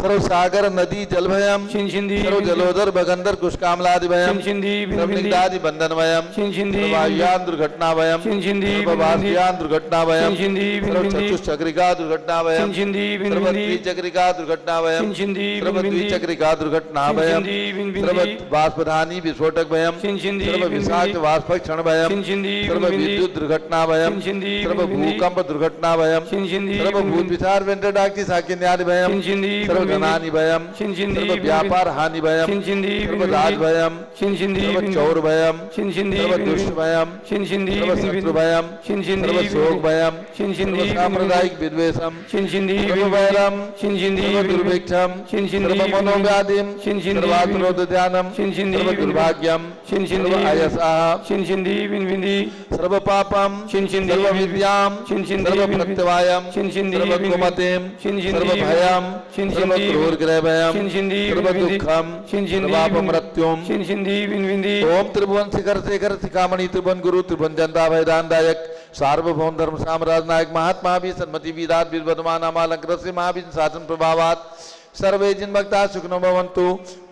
सर्व सागर नदी जल भयम सर्व जलोदर भगंदर कुशकामलादि भयम सर्व निगदादि बंधन भयम सर्व वायुयान दुर्घटना भयम सर्व वासयान दुर्घटना भयम सर्व चतुष्चक्रिका दुर्घटना भयम सर्व त्रिचक्रिका दुर्घटना भयम सर्व द्विचक्रिका दुर्घटना भयम सर्व वाष्पधानी विस्फोटक भयम सर्व विषाक्त वाष्प क्षण भयम सर्व विद्युत दुर्घटना भयम सर्व भूकंप दुर्घटना भयम सर्व भूत विचार वेंकटाक्षी साकिन्यादि भयम सर्व धनानि भयम सर्व व्यापार हानि भयम सर्व राज भयम सर्व चौर भयम सर्व दुष्ट भयम सर्व शत्रु भयम सर्व शोक भयम सर्व सांप्रदायिक विद्वेषम सर्व वैरम सर्व दुर्भिक्षम सर्व मनोव्याधिम सर्वात्रोद ध्यानम सर्व दुर्भाग्यम सर्व अयसः सर्व पापम सर्व विद्याम सर्व प्रत्यवायम सर्व कुमतिम सर्व भयम सर्व क्रूर ग्रह भयम सर्व दुखम सर्वापमृत्युम ओम त्रिभुवन शिखर शेखर शिखामणि त्रिभुवन गुरु त्रिभुवन जनता भयदानदायक सार्वभौम धर्म साम्राज्य नायक महात्मा भी सन्मति विदात विद्वमान नामालंकृत श्री महावीर शासन प्रभावात सर्वे जिन भक्ता सुखनो भवन्तु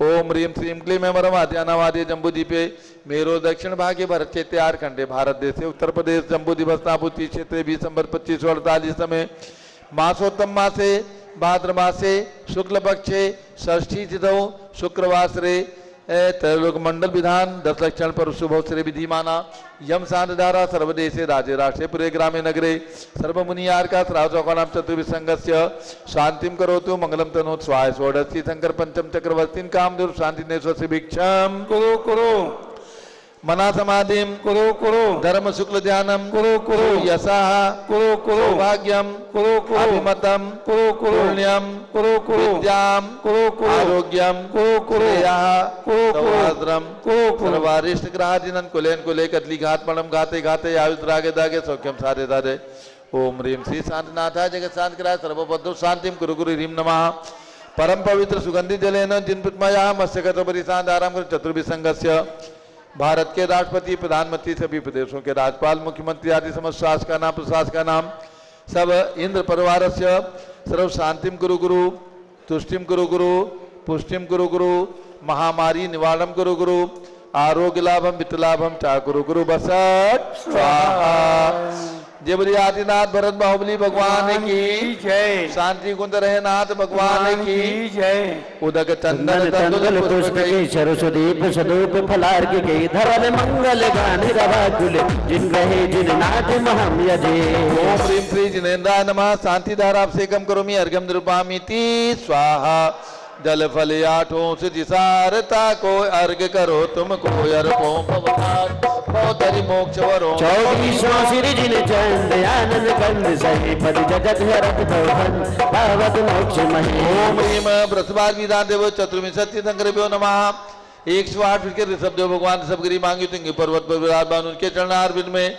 ओम ह्रीं श्रीं क्लीं एमरमाद्यानावादे जम्बूद्वीपे मेरो दक्षिण भागे भरत क्षेत्रे आरखंडे भारत देशे उत्तर प्रदेश जम्बूद्वीपस्ताभूति क्षेत्रे 20 नवंबर 2548 में मासोत्तम मासे भाद्र मासे शुक्ल पक्षे षष्ठी तिथौ शुक्रवासरे त्रैलोक मंडल विधान 10 लक्षण पर शुभ श्री विधिमाना यम शांतधारा सर्वदेशे राजे राष्ट्रे पुरे ग्रामे नगरे सर्वमुनियार का श्राव चौकानाम चतुर्विसंगस्य शांतिम करोतु मंगलम तनोत स्वाय षोडशी शंकर पंचम चक्रवर्तीन कामदेव शांति ने स्वस्य भिक्षम कुरु कुरु मना समाधिम कुरु कुरु धर्म शुक्ल ध्यानम कुरु कुरु यशः कुरु कुरु भाग्यम कुरु कुरु अभिमतम कुरु कुरु पुण्यम कुरु कुरु विद्याम कुरु कुरु आरोग्यम कुरु कुरु यः कुरु कुरु कुरु सर्वारिष्ट ग्रहादिनन कुलेन कुले कदली घात पणम घाते घाते आयुष रागे दागे सौख्यम साधे साधे ओम ह्रीं श्री शांतिनाथाय जगत शांतिकराय सर्वभद्र शांतिम कुरु कुरु ह्रीं नमः परम पवित्र सुगंधित जलेन जिन पुष्मया मत्स्यगत परिसादाराम कर चतुर्विसंगस्य भारत के राष्ट्रपति प्रधानमंत्री सभी प्रदेशों के राज्यपाल मुख्यमंत्री आदि समस्त शासकानां प्रशासकानां सब इंद्र परिवार से सर्व शांतिम कुरु गुरु तुष्टिम कुरु गुरु पुष्टिम कुरु गुरु महामारी निवारणम कुरु गुरु आरोग्य लाभम वित्त लाभम चा कुरु गुरु बसट स्वाहा जय बोलिए आदिनाथ भरत बाहुबली भगवान की जय। शांति कुंज रहे नाथ भगवान की जय। उदक चंदन चंदन तंदुल पुष्प के सरस्वदीप सदूप फलार्घ्य के धवल मंगल गान रवाकुल जिन रहे जिन नाथ महम यजे। ओम ह्रीं श्री जिनेन्द्राय नमः शांति धारा अभिषेकम करोमि अर्घ्यम निरूपामीति स्वाहा जल फल आठों सिद्धि सारता को अर्घ करो तुमको अर्पो भवतारी मोक्ष वरो। चौबीसों सिर जिन चंद आनंद कंद सही पद जगत हरत भवन पावत मोक्ष मही। ओम ह्रीं बृहस्पति विदा देव चतुर्विंशति संग्रभ्यो नमः। 108 फीट के ऋषभदेव भगवान ऋषभगिरी मांगी तुंगी पर्वत पर विराजमान उनके चरणारविंद में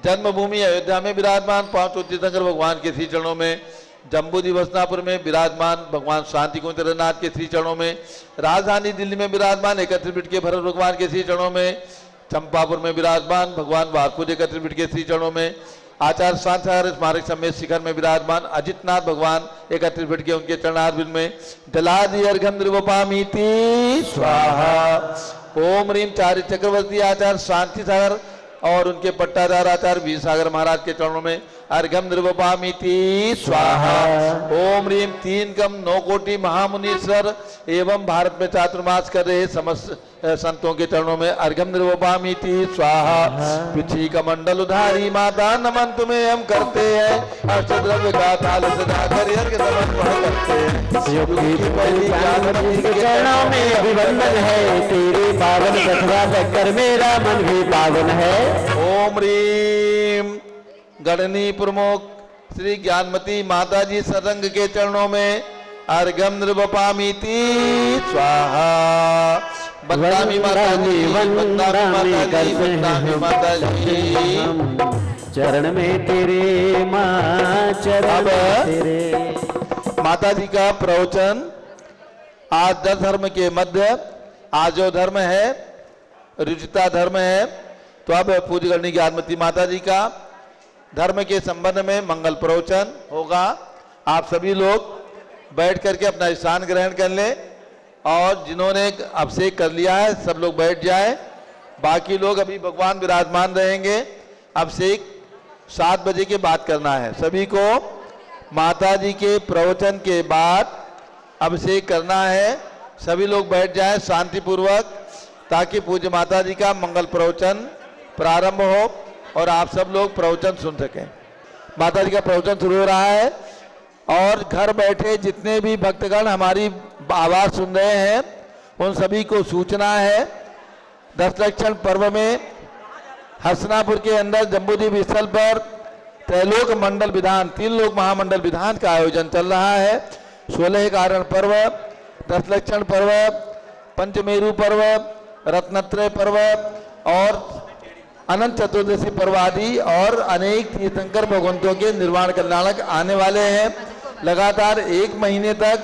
जन्मभूमि अयोध्या में विराजमान 5 तीर्थंकर भगवान के श्री चरणों में जम्बूदी वसनापुर में विराजमान भगवान शांति कुंज नाथ के श्री चरणों में राजधानी दिल्ली में विराजमान 31 फीट के भरत भगवान के श्री चरणों में चंपापुर में विराजमान भगवान वारपुर 31 फीट के श्री चरणों में आचार्य शांति सागर स्मारक समेत शिखर में विराजमान अजितनाथ भगवान 31 फीट के उनके चरणारविंद में जलादि अर्घ्यम निरूपामीति स्वाहा। ओम ह्रीं चार्य चक्रवर्ती आचार्य शांति सागर और उनके पट्टाधार आचार्य वीर सागर महाराज के चरणों में अर्घ्यम निरूपामीति स्वाहा। ओम ह्रीं 3 कम 9 कोटि महामुनीश्वर एवं भारत में चातुर्मास कर रहे समस्त संतों के चरणों में अर्घ्यम निरूपामीति स्वाहा। पृथ्वी का मंडल उधारी माता नमन तुम्हें हम करते हैं अष्टद्रव्य का ताल सदा कर अर्घ्य समर्पण करते हैं। योगी पहली जानवती के चरणों में अभिवंदन है तेरे पावन कथवा कर मेरा मन भी पावन है। ओम ह्रीं गणनी प्रमुख श्री ज्ञानमती माता जी सतंग के चरणों में अर्घ्यम निरूपामीति स्वाहा। बंदामी माता जी बंदामी माता जी चरण में तेरे माँ चरण में तेरे। माता जी का प्रवचन आज 10 धर्म के मध्य आजो धर्म है रुचिता धर्म है। तो अब पूज्य गणनी ज्ञानमती माता जी का धर्म के संबंध में मंगल प्रवचन होगा। आप सभी लोग बैठ करके अपना स्थान ग्रहण कर लें और जिन्होंने अभिषेक कर लिया है सब लोग बैठ जाएं। बाकी लोग अभी भगवान विराजमान रहेंगे। अभिषेक 7 बजे के बाद करना है। सभी को माता जी के प्रवचन के बाद अभिषेक करना है। सभी लोग बैठ जाएं शांतिपूर्वक ताकि पूज्य माता जी का मंगल प्रवचन प्रारंभ हो और आप सब लोग प्रवचन सुन सकें। माता जी का प्रवचन शुरू हो रहा है और घर बैठे जितने भी भक्तगण हमारी आवाज सुन रहे हैं उन सभी को सूचना है। 10 लक्षण पर्व में हसनापुर के अंदर जम्बूद्वीप स्थल पर त्रैलोक मंडल विधान 3 लोक महामंडल विधान का आयोजन चल रहा है। 16 कारण पर्व 10 लक्षण पर्व पंचमेरु पर्व रत्नत्रय पर्व और अनंत चतुर्दशी पर्व आदि और अनेक तीर्थंकर भगवंतों के निर्वाण कल्याणक आने वाले हैं। लगातार 1 महीने तक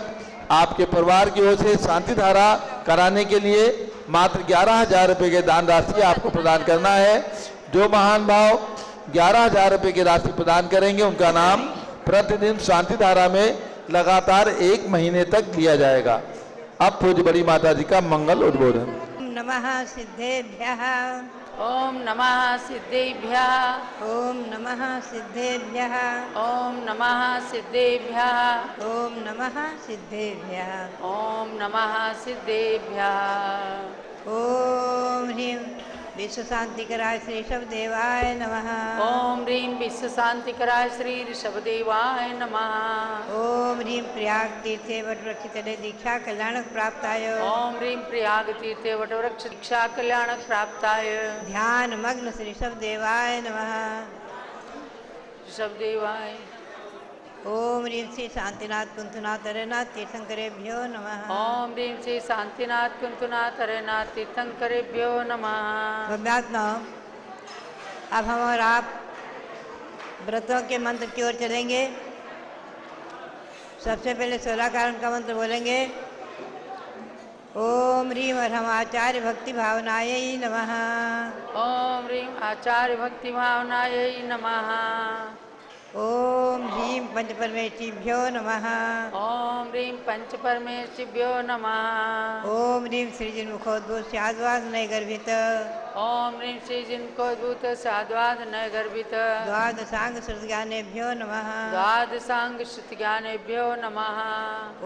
आपके परिवार की ओर से शांति धारा कराने के लिए मात्र 11,000 रुपये के दान राशि आपको प्रदान करना है। जो महान भाव 11,000 रुपये की राशि प्रदान करेंगे उनका नाम प्रतिदिन शांति धारा में लगातार 1 महीने तक लिया जाएगा। अब पूज्य बड़ी माता जी का मंगल उद्बोधन। नमः सिद्धेभ्यः ओम नमः सिद्धेभ्यः ओम नमः सिद्धेभ्यः ओम नमः सिद्धेभ्यः ओम नमः सिद्धेभ्यः ओम नमः सिद्धेभ्यः ओम ह्रीं विश्व शांतिकराय श्री ऋषभदेवाय नमः। ओम ह्रीं विश्व शांतिकराय श्री ऋषभदेवाय नमः। ओम ह्रीं प्रयाग तीर्थे वटवृक्षतले दीक्षा कल्याणक प्राप्ताय। ओम ह्रीं प्रयाग तीर्थे वटवृक्ष दीक्षा कल्याणक प्राप्ताय। ध्यान मग्न श्री ऋषभदेवाय नमः। ऋषभदेवाय। ओम ह्रीं श्री शांतिनाथ कुंतुनाथ हरेनाथ तीर्थंकरेभ्यो नमः। ओम ह्रीं श्री शांतिनाथ कुंतुनाथ हरेनाथ तीर्थंकरेभ्यो नमः। भव्यात्मा अब हम और आप व्रतों के मंत्र की ओर चलेंगे। सबसे पहले 16 कारण का मंत्र बोलेंगे। ओम ह्रीं और हम आचार्य भक्ति भावनायै नमः। ओम ह्रीं आचार्य भक्ति भावनायै नमः। ओम ह्रीं पंच परमेश्वरीभ्यो नमः। ओम ह्रीं पंच परमेश्वरीभ्यो नमः। ओम ह्रीं सृजन मुखोद्भूत स्याद्वाग्नय गर्भित। ओम ह्रीं श्री जिनकोद्भूत साद्वाद नय गर्भित द्वादशांग श्रुतज्ञानेभ्यो नमः। द्वादशांग श्रुति ज्ञानेभ्यो नमः।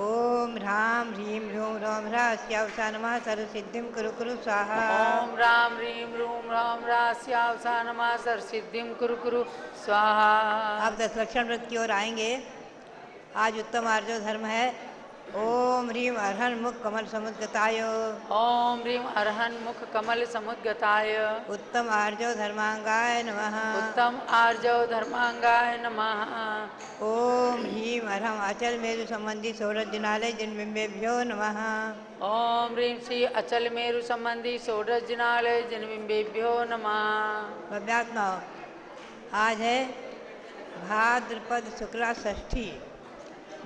ओम ह्रां ह्रीं ह्रूं ह्रौं ह्रास्यावसा नमः सर्वसिद्धिं कुरु कुरु स्वाहा। ओम राम ह्रीं रूम राम रास्यावसानमा सर्वसिद्धिं कुरु कुरु स्वाहा। अब 10 लक्षण व्रत की ओर आएंगे। आज उत्तम आर्जव धर्म है। ओम ह्रीं अर्हन् मुख कमल समुद्गताय ओम ह्रीं अर्हन् मुख कमल समुद्गताय उत्तम आर्जव धर्मांगाय नमः। उत्तम आर्जव धर्मांगाय नमः। ओम ह्रीं अर्हं अचल मेरु संबंधी षोडश जिनालय जिनबिंबेभ्यो नमः। ओम ह्रीं श्री अचल मेरु संबंधी षोडश जिनालय जिनबिंबेभ्यो नमः। भव्यात्मा आज है भाद्रपद शुक्ला षष्ठी।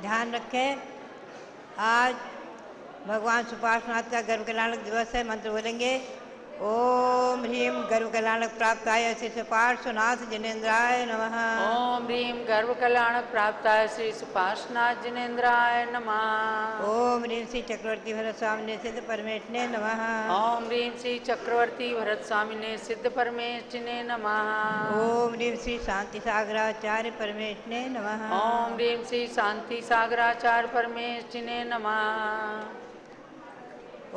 ध्यान रखें, आज भगवान सुपार्श्वनाथ का गर्भ कल्याणक दिवस है। मंत्र बोलेंगे। ओम ह्रीं गर्भ कल्याणक प्राप्ताय श्री सुपार्श्वनाथ जिनेन्द्राय नमः। ओम ह्रीं गर्भ कल्याणक प्राप्ताय श्री सुपार्श्वनाथ जिनेन्द्राय नमः। ओम ह्रीं श्री चक्रवर्ती भरत स्वामिने सिद्ध परमेष्ठिने नमः। ओम ह्रीं श्री चक्रवर्ती भरत स्वामिने सिद्ध परमेष्ठिने नमः। ओम ह्रीं श्री शांति सागराचार्य परमेष्ठिने नमः। ओम ह्रीं श्री शांति सागराचार्य परमेष्ठिने नमः।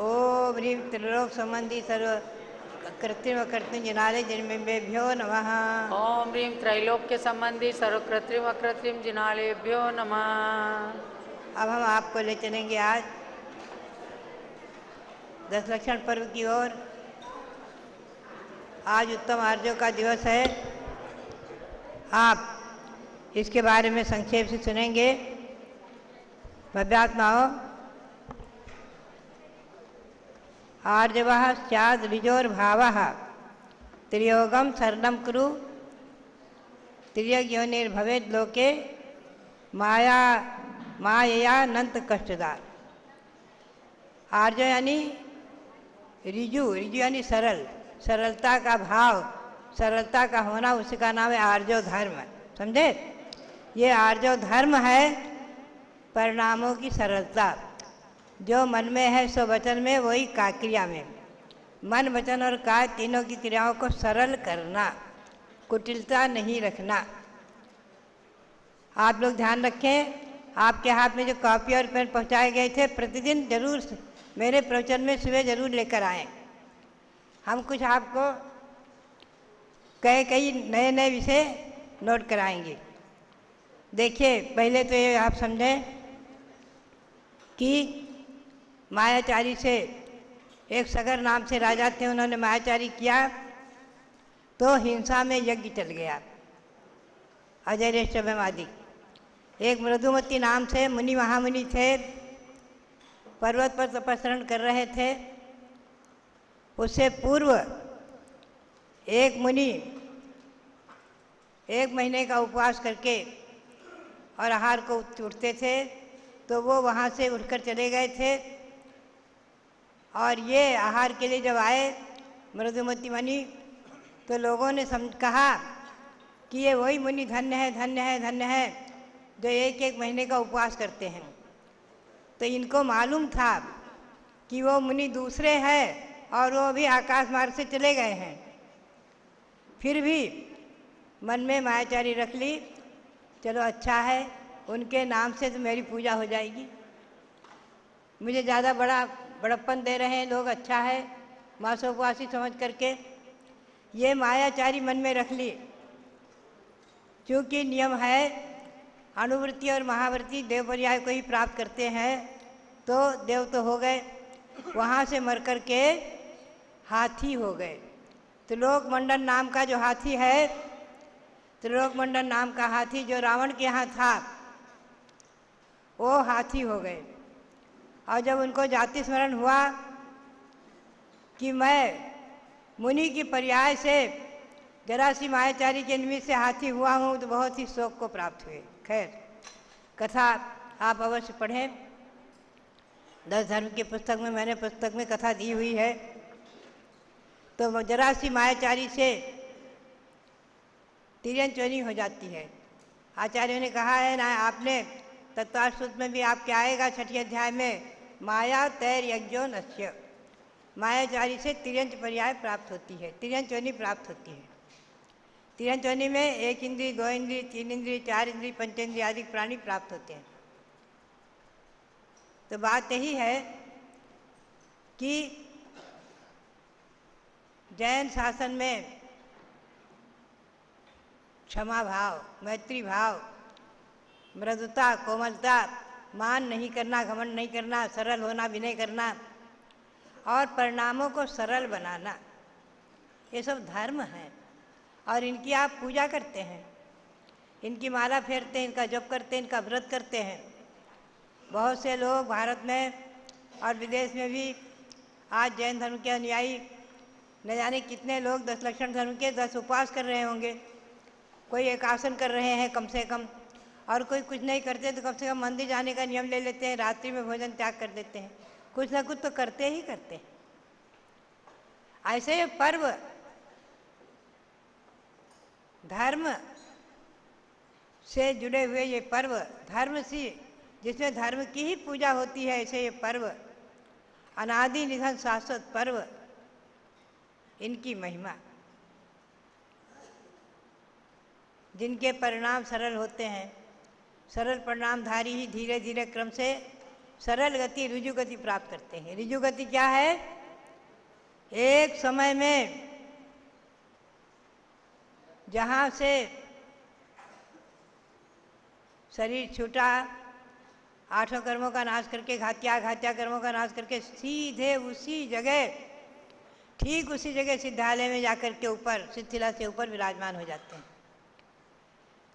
ओम ह्रीं त्रिलोक संबंधी सर्व कृत्रिम कृत्रिम जिनालय जिनबिंबेभ्यो नमः। ओम ह्रीं त्रैलोक्य संबंधी सर्व कृत्रिम अकृत्रिम जिनालेभ्यो नमः। अब हम आपको ले चलेंगे आज 10 लक्षण पर्व की ओर। आज उत्तम आर्जव का दिवस है। आप इसके बारे में संक्षेप से सुनेंगे। भव्यात्माओं, आर्जवः स्याद् ऋजोर्भावः त्रियोगम शरणं कुरु त्रियग्योनिर्भवेद् लोके मायया नंत कष्टदार। आर्जव यानी ऋजु, ऋजु यानी सरल, सरलता का भाव, सरलता का होना, उसी का नाम है आर्जव धर्म। समझे? ये आर्जव धर्म है परिणामों की सरलता। जो मन में है सो वचन में, वही क्रिया में। मन, वचन और काय तीनों की क्रियाओं को सरल करना, कुटिलता नहीं रखना। आप लोग ध्यान रखें, आपके हाथ में जो कॉपी और पेन पहुंचाए गए थे, प्रतिदिन जरूर मेरे प्रवचन में सुबह जरूर लेकर आएं। हम कुछ आपको कई नए नए विषय नोट कराएंगे। देखिए, पहले तो ये आप समझें कि मायाचारी से, एक सगर नाम से राजा थे, उन्होंने मायाचारी किया तो हिंसा में यज्ञ चल गया, अजयरेश्वरमादि। एक मृदुमती नाम से मुनि, महामुनि थे, पर्वत पर तपस्या कर रहे थे। उससे पूर्व एक मुनि 1 महीने का उपवास करके और आहार को उठते थे, तो वो वहाँ से उठकर चले गए थे। और ये आहार के लिए जब आए मृदुमती मुनि, तो लोगों ने कहा कि ये वही मुनि धन्य है, धन्य है, धन्य है, जो 1-1 महीने का उपवास करते हैं। तो इनको मालूम था कि वो मुनि दूसरे हैं और वो भी आकाश मार्ग से चले गए हैं। फिर भी मन में मायाचारी रख ली, चलो अच्छा है, उनके नाम से तो मेरी पूजा हो जाएगी। मुझे ज़्यादा बड़प्पन दे रहे हैं लोग, अच्छा है, मासोपवासी समझ करके ये मायाचारी मन में रख ली। क्योंकि नियम है, अनुवृत्ति और महावृत्ति देव पर्याय को ही प्राप्त करते हैं, तो देव तो हो गए, वहाँ से मर कर के हाथी हो गए। त्रिलोकमंडन नाम का जो हाथी है, त्रिलोकमंडन नाम का हाथी जो रावण के यहाँ था, वो हाथी हो गए। और जब उनको जाति स्मरण हुआ कि मैं मुनि की पर्याय से जरा सी मायाचारी के निमित्त से हाथी हुआ हूँ, तो बहुत ही शोक को प्राप्त हुए। खैर, कथा आप अवश्य पढ़ें। 10 धर्म की पुस्तक में, मैंने पुस्तक में कथा दी हुई है। तो जरा सी मायाचारी से तिर्यन चोरी हो जाती है। आचार्यों ने कहा है ना, आपने तत्वार्थ सूत्र में भी आपके आएगा 6ठे अध्याय में, माया तैर यज्ञो नश्य। मायाचारी से तिर्यंच पर्याय प्राप्त होती है, तिर्यंच योनि प्राप्त होती है। तिर्यंच योनि में 1 इंद्रिय, 2 इंद्रिय, 3 इंद्रिय, 4 इंद्रिय, पंचेंद्रिय आदि प्राणी प्राप्त होते हैं। तो बात यही है कि जैन शासन में क्षमा भाव, मैत्री भाव, मृदुता, कोमलता, मान नहीं करना, घमंड नहीं करना, सरल होना, विनय करना और परिणामों को सरल बनाना, ये सब धर्म हैं और इनकी आप पूजा करते हैं, इनकी माला फेरते हैं, इनका जप करते हैं, इनका व्रत करते हैं। बहुत से लोग भारत में और विदेश में भी आज जैन धर्म के अनुयायी न जाने कितने लोग 10 लक्षण धर्म के 10 उपवास कर रहे होंगे, कोई एक आसन कर रहे हैं कम से कम, और कोई कुछ नहीं करते तो कम से कम मंदिर जाने का नियम ले लेते हैं, रात्रि में भोजन त्याग कर देते हैं, कुछ ना कुछ तो करते ही करते हैं। ऐसे पर्व धर्म से जुड़े हुए ये पर्व, धर्म से जिसमें धर्म की ही पूजा होती है, ऐसे ये पर्व अनादि निधन शाश्वत पर्व, इनकी महिमा, जिनके परिणाम सरल होते हैं, सरल परिणामधारी ही धीरे धीरे क्रम से सरल गति, ऋजु गति प्राप्त करते हैं। ऋजु गति क्या है? एक समय में जहाँ से शरीर छूटा, 8 कर्मों का नाश करके, घात्या कर्मों का नाश करके सीधे उसी जगह, ठीक उसी जगह सिद्धालय में जाकर के ऊपर शिथिला से ऊपर विराजमान हो जाते हैं।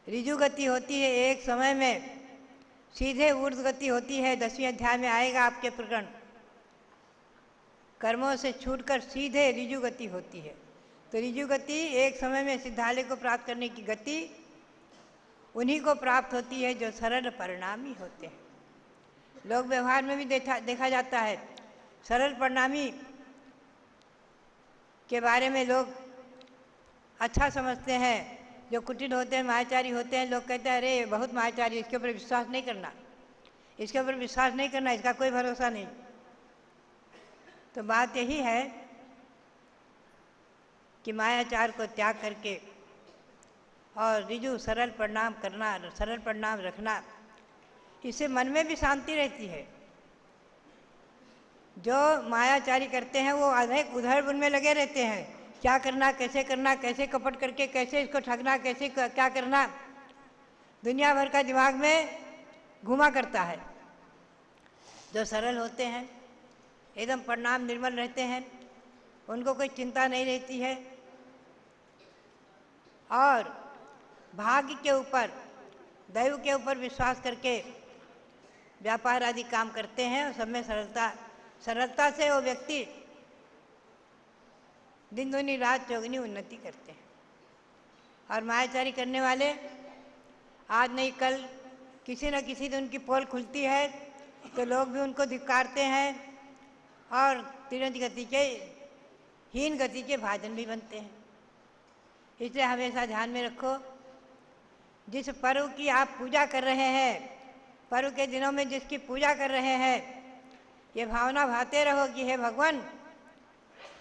ऋजु गति होती है एक समय में, सीधे ऊर्ध्व गति होती है। 10वें अध्याय में आएगा आपके प्रकरण, कर्मों से छूटकर सीधे ऋजु गति होती है। तो ऋजु गति एक समय में सिद्धालय को प्राप्त करने की गति उन्हीं को प्राप्त होती है जो सरल परिणामी होते हैं। लोक व्यवहार में भी देखा जाता है, सरल परिणामी के बारे में लोग अच्छा समझते हैं। जो कुटिल होते हैं, मायाचारी होते हैं, लोग कहते हैं अरे बहुत मायाचारी, इसके ऊपर विश्वास नहीं करना, इसके ऊपर विश्वास नहीं करना, इसका कोई भरोसा नहीं। तो बात यही है कि मायाचार को त्याग करके और ऋजु सरल परिणाम करना, सरल परिणाम रखना, इससे मन में भी शांति रहती है। जो मायाचारी करते हैं वो अधिक उधड़-बुन में लगे रहते हैं, क्या करना, कैसे कपट करके कैसे इसको ठगना, कैसे क्या करना, दुनिया भर का दिमाग में घुमा करता है। जो सरल होते हैं, एकदम परिणाम निर्मल रहते हैं, उनको कोई चिंता नहीं रहती है और भाग्य के ऊपर, दैव के ऊपर विश्वास करके व्यापार आदि काम करते हैं और सब में सरलता से वो व्यक्ति दिन दूनी रात चौगुनी उन्नति करते हैं। और मायाचारी करने वाले आज नहीं कल किसी न किसी दिन उनकी पोल खुलती है तो लोग भी उनको धिक्कारते हैं और तिरंज गति के, हीन गति के भाजन भी बनते हैं। इसलिए हमेशा ध्यान में रखो, जिस पर्व की आप पूजा कर रहे हैं, पर्व के दिनों में जिसकी पूजा कर रहे हैं, ये भावना भाते रहो कि हे भगवान,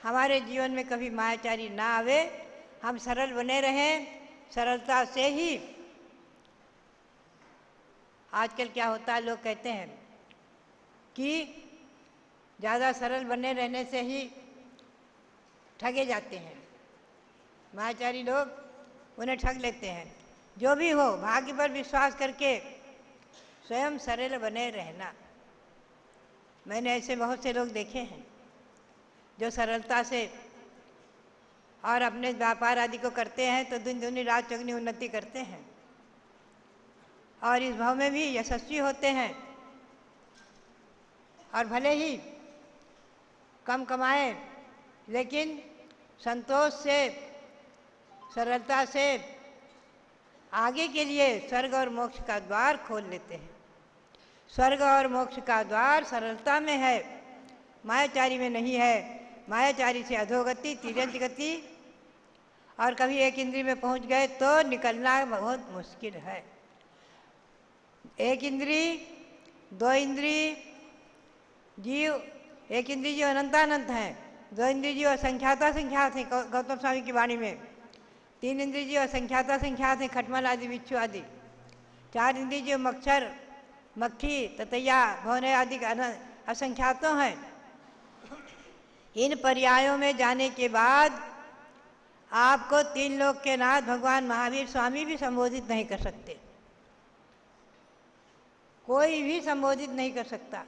हमारे जीवन में कभी मायाचारी ना आवे, हम सरल बने रहें, सरलता से ही। आजकल क्या होता है, लोग कहते हैं कि ज़्यादा सरल बने रहने से ही ठगे जाते हैं, मायाचारी लोग उन्हें ठग लेते हैं। जो भी हो, भाग्य पर विश्वास करके स्वयं सरल बने रहना। मैंने ऐसे बहुत से लोग देखे हैं जो सरलता से और अपने व्यापार आदि को करते हैं तो दिन दूनी रात चौगुनी उन्नति करते हैं और इस भाव में भी यशस्वी होते हैं। और भले ही कम कमाएं, लेकिन संतोष से, सरलता से आगे के लिए स्वर्ग और मोक्ष का द्वार खोल लेते हैं। स्वर्ग और मोक्ष का द्वार सरलता में है, मायाचारी में नहीं है। मायाचारी से अधोगति, तिर्यंच गति, और कभी एक इंद्रिय में पहुंच गए तो निकलना बहुत मुश्किल है। एक इंद्रिय, 2 इंद्रिय, जीव, एक इंद्रिय जीव अनंतानंत हैं, दो इंद्रिय जीव असंख्याता संख्यात हैं गौतम स्वामी की वाणी में। तीन इंद्रिय जीव असंख्याता संख्यात हैं खटमल आदि बिच्छू आदि। चार इंद्रिय जीव मच्छर मक्खी ततैया भौने आदि असंख्यातों हैं। इन पर्यायों में जाने के बाद आपको तीन लोक के नाथ भगवान महावीर स्वामी भी संबोधित नहीं कर सकते, कोई भी संबोधित नहीं कर सकता।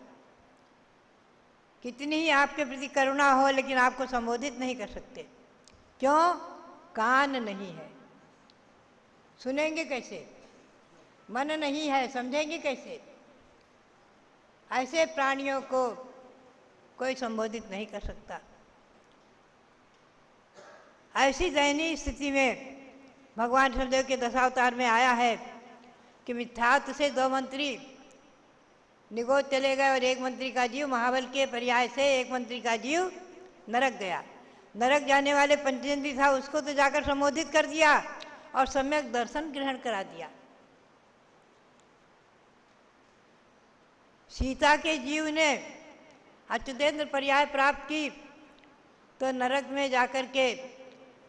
कितनी ही आपके प्रति करुणा हो लेकिन आपको संबोधित नहीं कर सकते। क्यों? कान नहीं है, सुनेंगे कैसे? मन नहीं है, समझेंगे कैसे? ऐसे प्राणियों को कोई संबोधित नहीं कर सकता। ऐसी दयनीय स्थिति में भगवान ऋषभदेव के दशावतार में आया है कि मिथ्यात्व से दो मंत्री निगोद चले गए और एक मंत्री का जीव महाबल के पर्याय से एक मंत्री का जीव नरक गया। नरक जाने वाले पंचेंद्री था, उसको तो जाकर संबोधित कर दिया और सम्यक दर्शन ग्रहण करा दिया। सीता के जीव ने अच्युतेंद्र पर्याय प्राप्त की तो नरक में जाकर के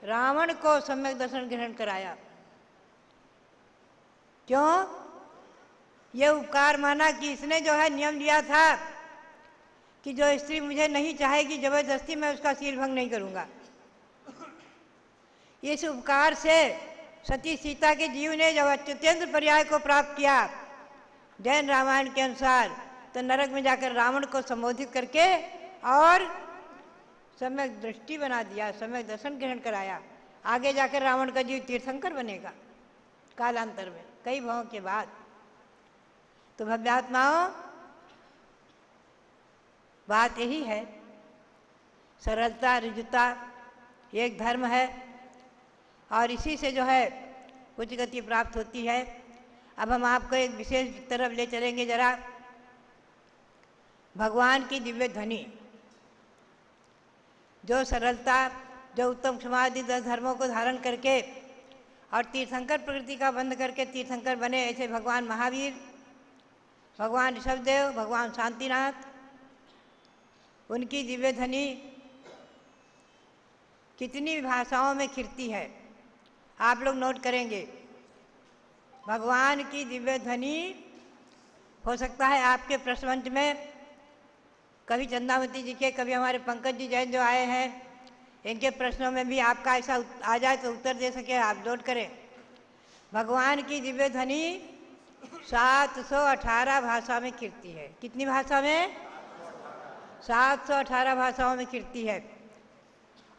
रावण को सम्यक दर्शन ग्रहण कराया। क्यों? ये उपकार माना कि इसने जो है नियम दिया था कि जो स्त्री मुझे नहीं चाहेगी जबरदस्ती मैं उसका शील भंग नहीं करूंगा। इस उपकार से सती सीता के जीव ने जब अच्युतेंद्र पर्याय को प्राप्त किया जैन रामायण के अनुसार, तो नरक में जाकर रावण को संबोधित करके और सम्यक दृष्टि बना दिया, सम्यक दर्शन ग्रहण कराया। आगे जाकर रावण का जीव तीर्थंकर बनेगा कालांतर में, कई भावों के बाद। तो भव्यात्माओं, बात यही है, सरलता ऋजुता एक धर्म है और इसी से जो है उच्च गति प्राप्त होती है। अब हम आपको एक विशेष तरफ ले चलेंगे जरा। भगवान की दिव्य ध्वनि, जो सरलता, जो उत्तम क्षमादि 10 धर्मों को धारण करके और तीर्थंकर प्रकृति का बंध करके तीर्थंकर बने, ऐसे भगवान महावीर, भगवान ऋषभदेव, भगवान शांतिनाथ, उनकी दिव्य ध्वनि कितनी भाषाओं में खिरती है आप लोग नोट करेंगे। भगवान की दिव्य ध्वनि हो सकता है आपके प्रश्नमंच में कभी चंदावती जी के, कभी हमारे पंकज जी जैन जो आए हैं, इनके प्रश्नों में भी आपका ऐसा आ जाए तो उत्तर दे सके, आप नोट करें। भगवान की दिव्य ध्वनि 718 भाषा में खिरती है। कितनी भाषा में? 718 भाषाओं में खिरती है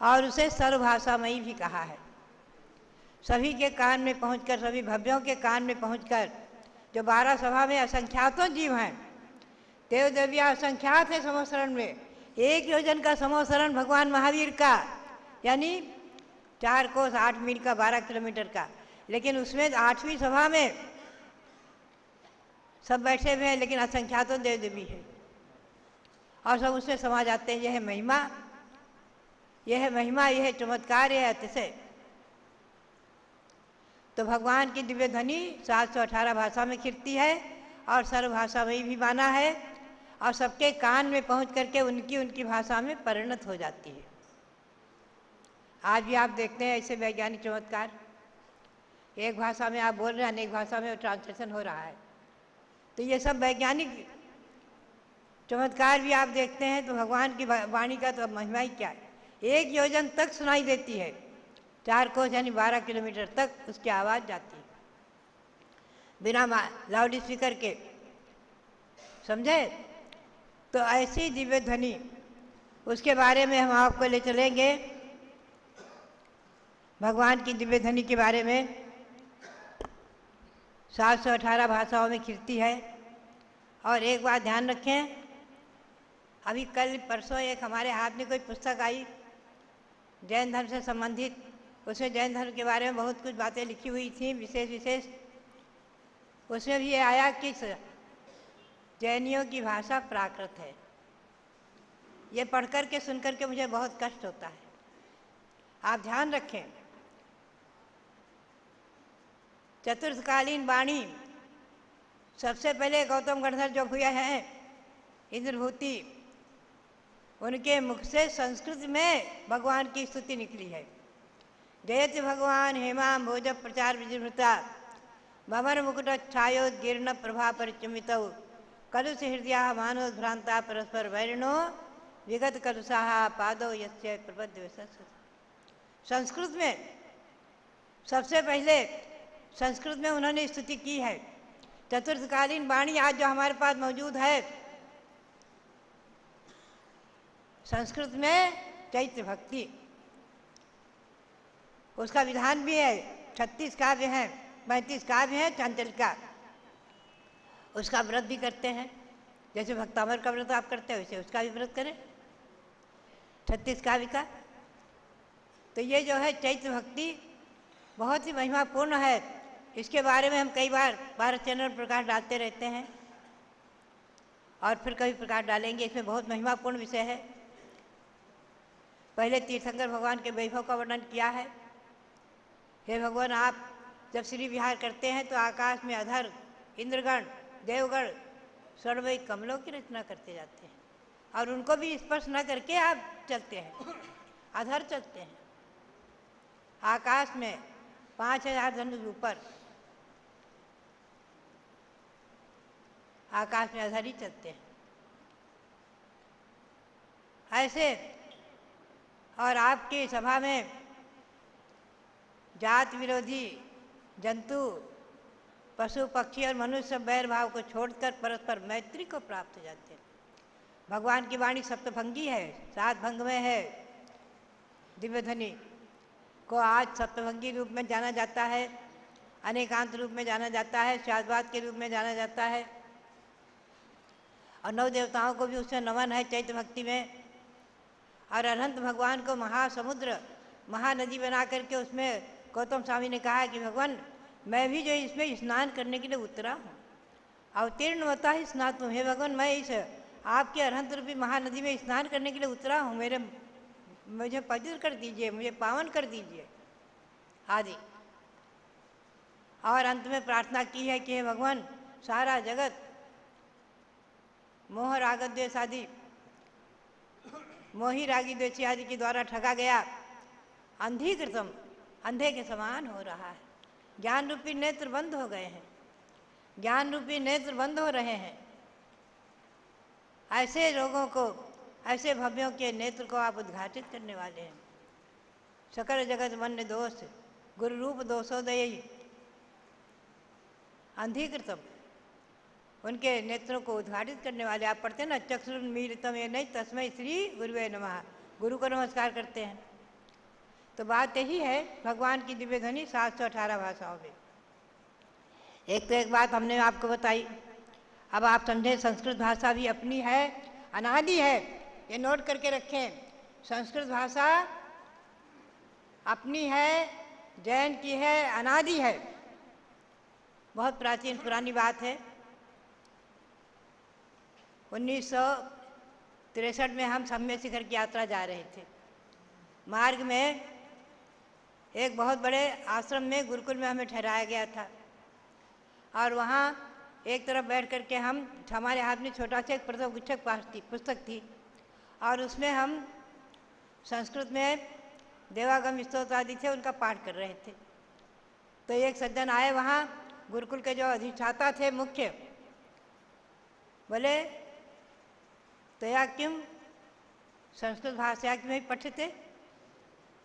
और उसे सर्वभाषामयी भी कहा है। सभी के कान में पहुंचकर, सभी भव्यों के कान में पहुंचकर, जो 12 सभा में असंख्यातों जीव हैं, देव देवियाँ असंख्यात है समोसरण में, 1 योजन का समोसरण भगवान महावीर का, यानी 4 कोस 8 मील का 12 किलोमीटर का। लेकिन उसमें 8वीं सभा में सब बैठे हुए हैं लेकिन असंख्यातों देव देवी है और सब उसमें समा जाते हैं। यह है महिमा, यह है महिमा, यह है चमत्कार, यह है अतिशय। तो भगवान की दिव्य ध्वनि 718 भाषा में खिरती है और सर्वभाषा में भी माना है और सबके कान में पहुंच करके उनकी भाषा में परिणत हो जाती है। आज भी आप देखते हैं ऐसे वैज्ञानिक चमत्कार, एक भाषा में आप बोल रहे हैं, अनेक भाषा में ट्रांसलेशन हो रहा है। तो ये सब वैज्ञानिक चमत्कार भी आप देखते हैं। तो भगवान की वाणी का तो महिमा ही क्या है। 1 योजन तक सुनाई देती है, 4 कोस यानी 12 किलोमीटर तक उसकी आवाज़ जाती है बिना लाउड स्पीकर के, समझे? तो ऐसी दिव्य ध्वनि, उसके बारे में हम आपको ले चलेंगे। भगवान की दिव्य ध्वनि के बारे में 718 भाषाओं में खिरती है। और एक बात ध्यान रखें, अभी कल परसों एक हमारे हाथ में कोई पुस्तक आई जैन धर्म से संबंधित, उसमें जैन धर्म के बारे में बहुत कुछ बातें लिखी हुई थी विशेष। उसमें भी ये आया कि जैनियों की भाषा प्राकृत है। ये पढ़कर के सुनकर के मुझे बहुत कष्ट होता है। आप ध्यान रखें, चतुर्थकालीन वाणी सबसे पहले गौतम गणधर जो हुए हैं इंद्रभूति, उनके मुख से संस्कृत में भगवान की स्तुति निकली है। जयति भगवान हेमाम भोज प्रचार विजृंभता भवर मुकुट छायोद्गीर्ण प्रभा परिचमित कलुष हृदया मानोद्भ्रांता परस्पर वैरिणो विगत कलुषाः पादौ यस्य प्रपद्य विशस्व। संस्कृत में सबसे पहले संस्कृत में उन्होंने स्तुति की है। चतुर्थकालीन वाणी आज जो हमारे पास मौजूद है संस्कृत में चैत्र भक्ति, उसका विधान भी है। 36 काव्य हैं, 35 काव्य हैं चांचलिका, उसका व्रत भी करते हैं। जैसे भक्तामर का व्रत आप करते हैं वैसे उसका भी व्रत करें 36 काव्य का। तो ये जो है चैत्र भक्ति बहुत ही महिमापूर्ण है। इसके बारे में हम कई बार भारत चैनल पर प्रकाश डालते रहते हैं और फिर कभी प्रकाश डालेंगे। इसमें बहुत महिमापूर्ण विषय है। पहले तीर्थंकर भगवान के वैभव का वर्णन किया है। हे भगवान, आप जब श्री विहार करते हैं तो आकाश में अधर इंद्रगण देवगण सर्वै कमलों की रचना करते जाते हैं और उनको भी स्पर्श न करके आप चलते हैं, अधर चलते हैं। आकाश में 5000 धनुष ऊपर आकाश में अधर ही चलते हैं ऐसे। और आपकी सभा में जात विरोधी जंतु पशु पक्षी और मनुष्य सब बैर भाव को छोड़कर परस्पर मैत्री को प्राप्त हो जाते हैं। भगवान की वाणी सप्तभंगी है, 7 भंग में है। दिव्य ध्वनि को आज सप्तभंगी रूप में जाना जाता है, अनेकांत रूप में जाना जाता है, शाश्वत के रूप में जाना जाता है और 9 देवताओं को भी उससे नमन है चैत्र भक्ति में। और अनंत भगवान को महासमुद्र महानदी बना करके उसमें गौतम स्वामी ने कहा कि भगवान मैं भी जो इसमें स्नान करने के लिए उतरा हूँ, अवतीर्ण होता ही स्नातु। हे भगवान, मैं इस आपके अनंत रूपी महानदी में स्नान करने के लिए उतरा हूँ, मुझे पवित्र कर दीजिए, मुझे पावन कर दीजिए आदि। और अंत में प्रार्थना की है कि हे भगवान, सारा जगत मोह राग द्वेष आदि मोही रागी द्वेषी आदि के द्वारा ठगा गया, अंधीकृतम अंधे के समान हो रहा है। ज्ञान रूपी नेत्र बंद हो गए हैं, ज्ञान रूपी नेत्र बंद हो रहे हैं। ऐसे लोगों को, ऐसे भव्यों के नेत्र को आप उद्घाटित करने वाले हैं। सकल जगत मन दोष गुरु रूप दोषोदयी अंधीकृतम, उनके नेत्रों को उद्घाटित करने वाले। आप पढ़ते हैं ना, चक्षुर्मीलितम ये नहीं तस्मै श्री गुरुवे नमः, गुरु को नमस्कार करते हैं। तो बात यही है, भगवान की दिव्य ध्वनि 718 भाषाओं में। एक तो एक बात हमने आपको बताई, अब आप समझें संस्कृत भाषा भी अपनी है, अनादि है। ये नोट करके रखें, संस्कृत भाषा अपनी है, जैन की है, अनादि है, बहुत प्राचीन पुरानी बात है। 1963 में हम सम्य शिखर की यात्रा जा रहे थे। मार्ग में एक बहुत बड़े आश्रम में गुरुकुल में हमें ठहराया गया था और वहाँ एक तरफ बैठ करके हमारे हाथ में छोटा सा एक प्रथमगुच्छक पुस्तक थी और उसमें हम संस्कृत में देवागम स्तोत्र आदि थे उनका पाठ कर रहे थे। तो एक सज्जन आए वहाँ, गुरुकुल के जो अधिष्ठाता थे मुख्य, बोले तया किम संस्कृत भाषा में पठते,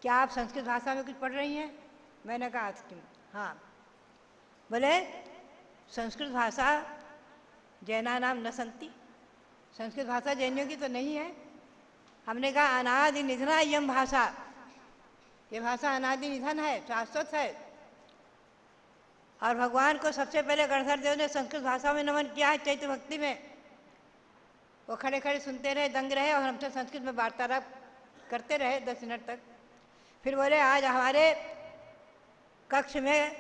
क्या आप संस्कृत भाषा में कुछ पढ़ रही हैं? मैंने कहा किम, हाँ। बोले संस्कृत भाषा जैना नाम न संति, संस्कृत भाषा जैनियों की तो नहीं है। हमने कहा अनादि निधना यम भाषा, ये भाषा अनादि निधन है, शाश्वत है। और भगवान को सबसे पहले गणधर देव ने संस्कृत भाषा में नमन किया है चैत्र भक्ति में। वो खड़े खड़े सुनते रहे, दंग रहे और हमसे संस्कृत में वार्तालाप करते रहे 10 मिनट तक। फिर बोले आज हमारे कक्ष में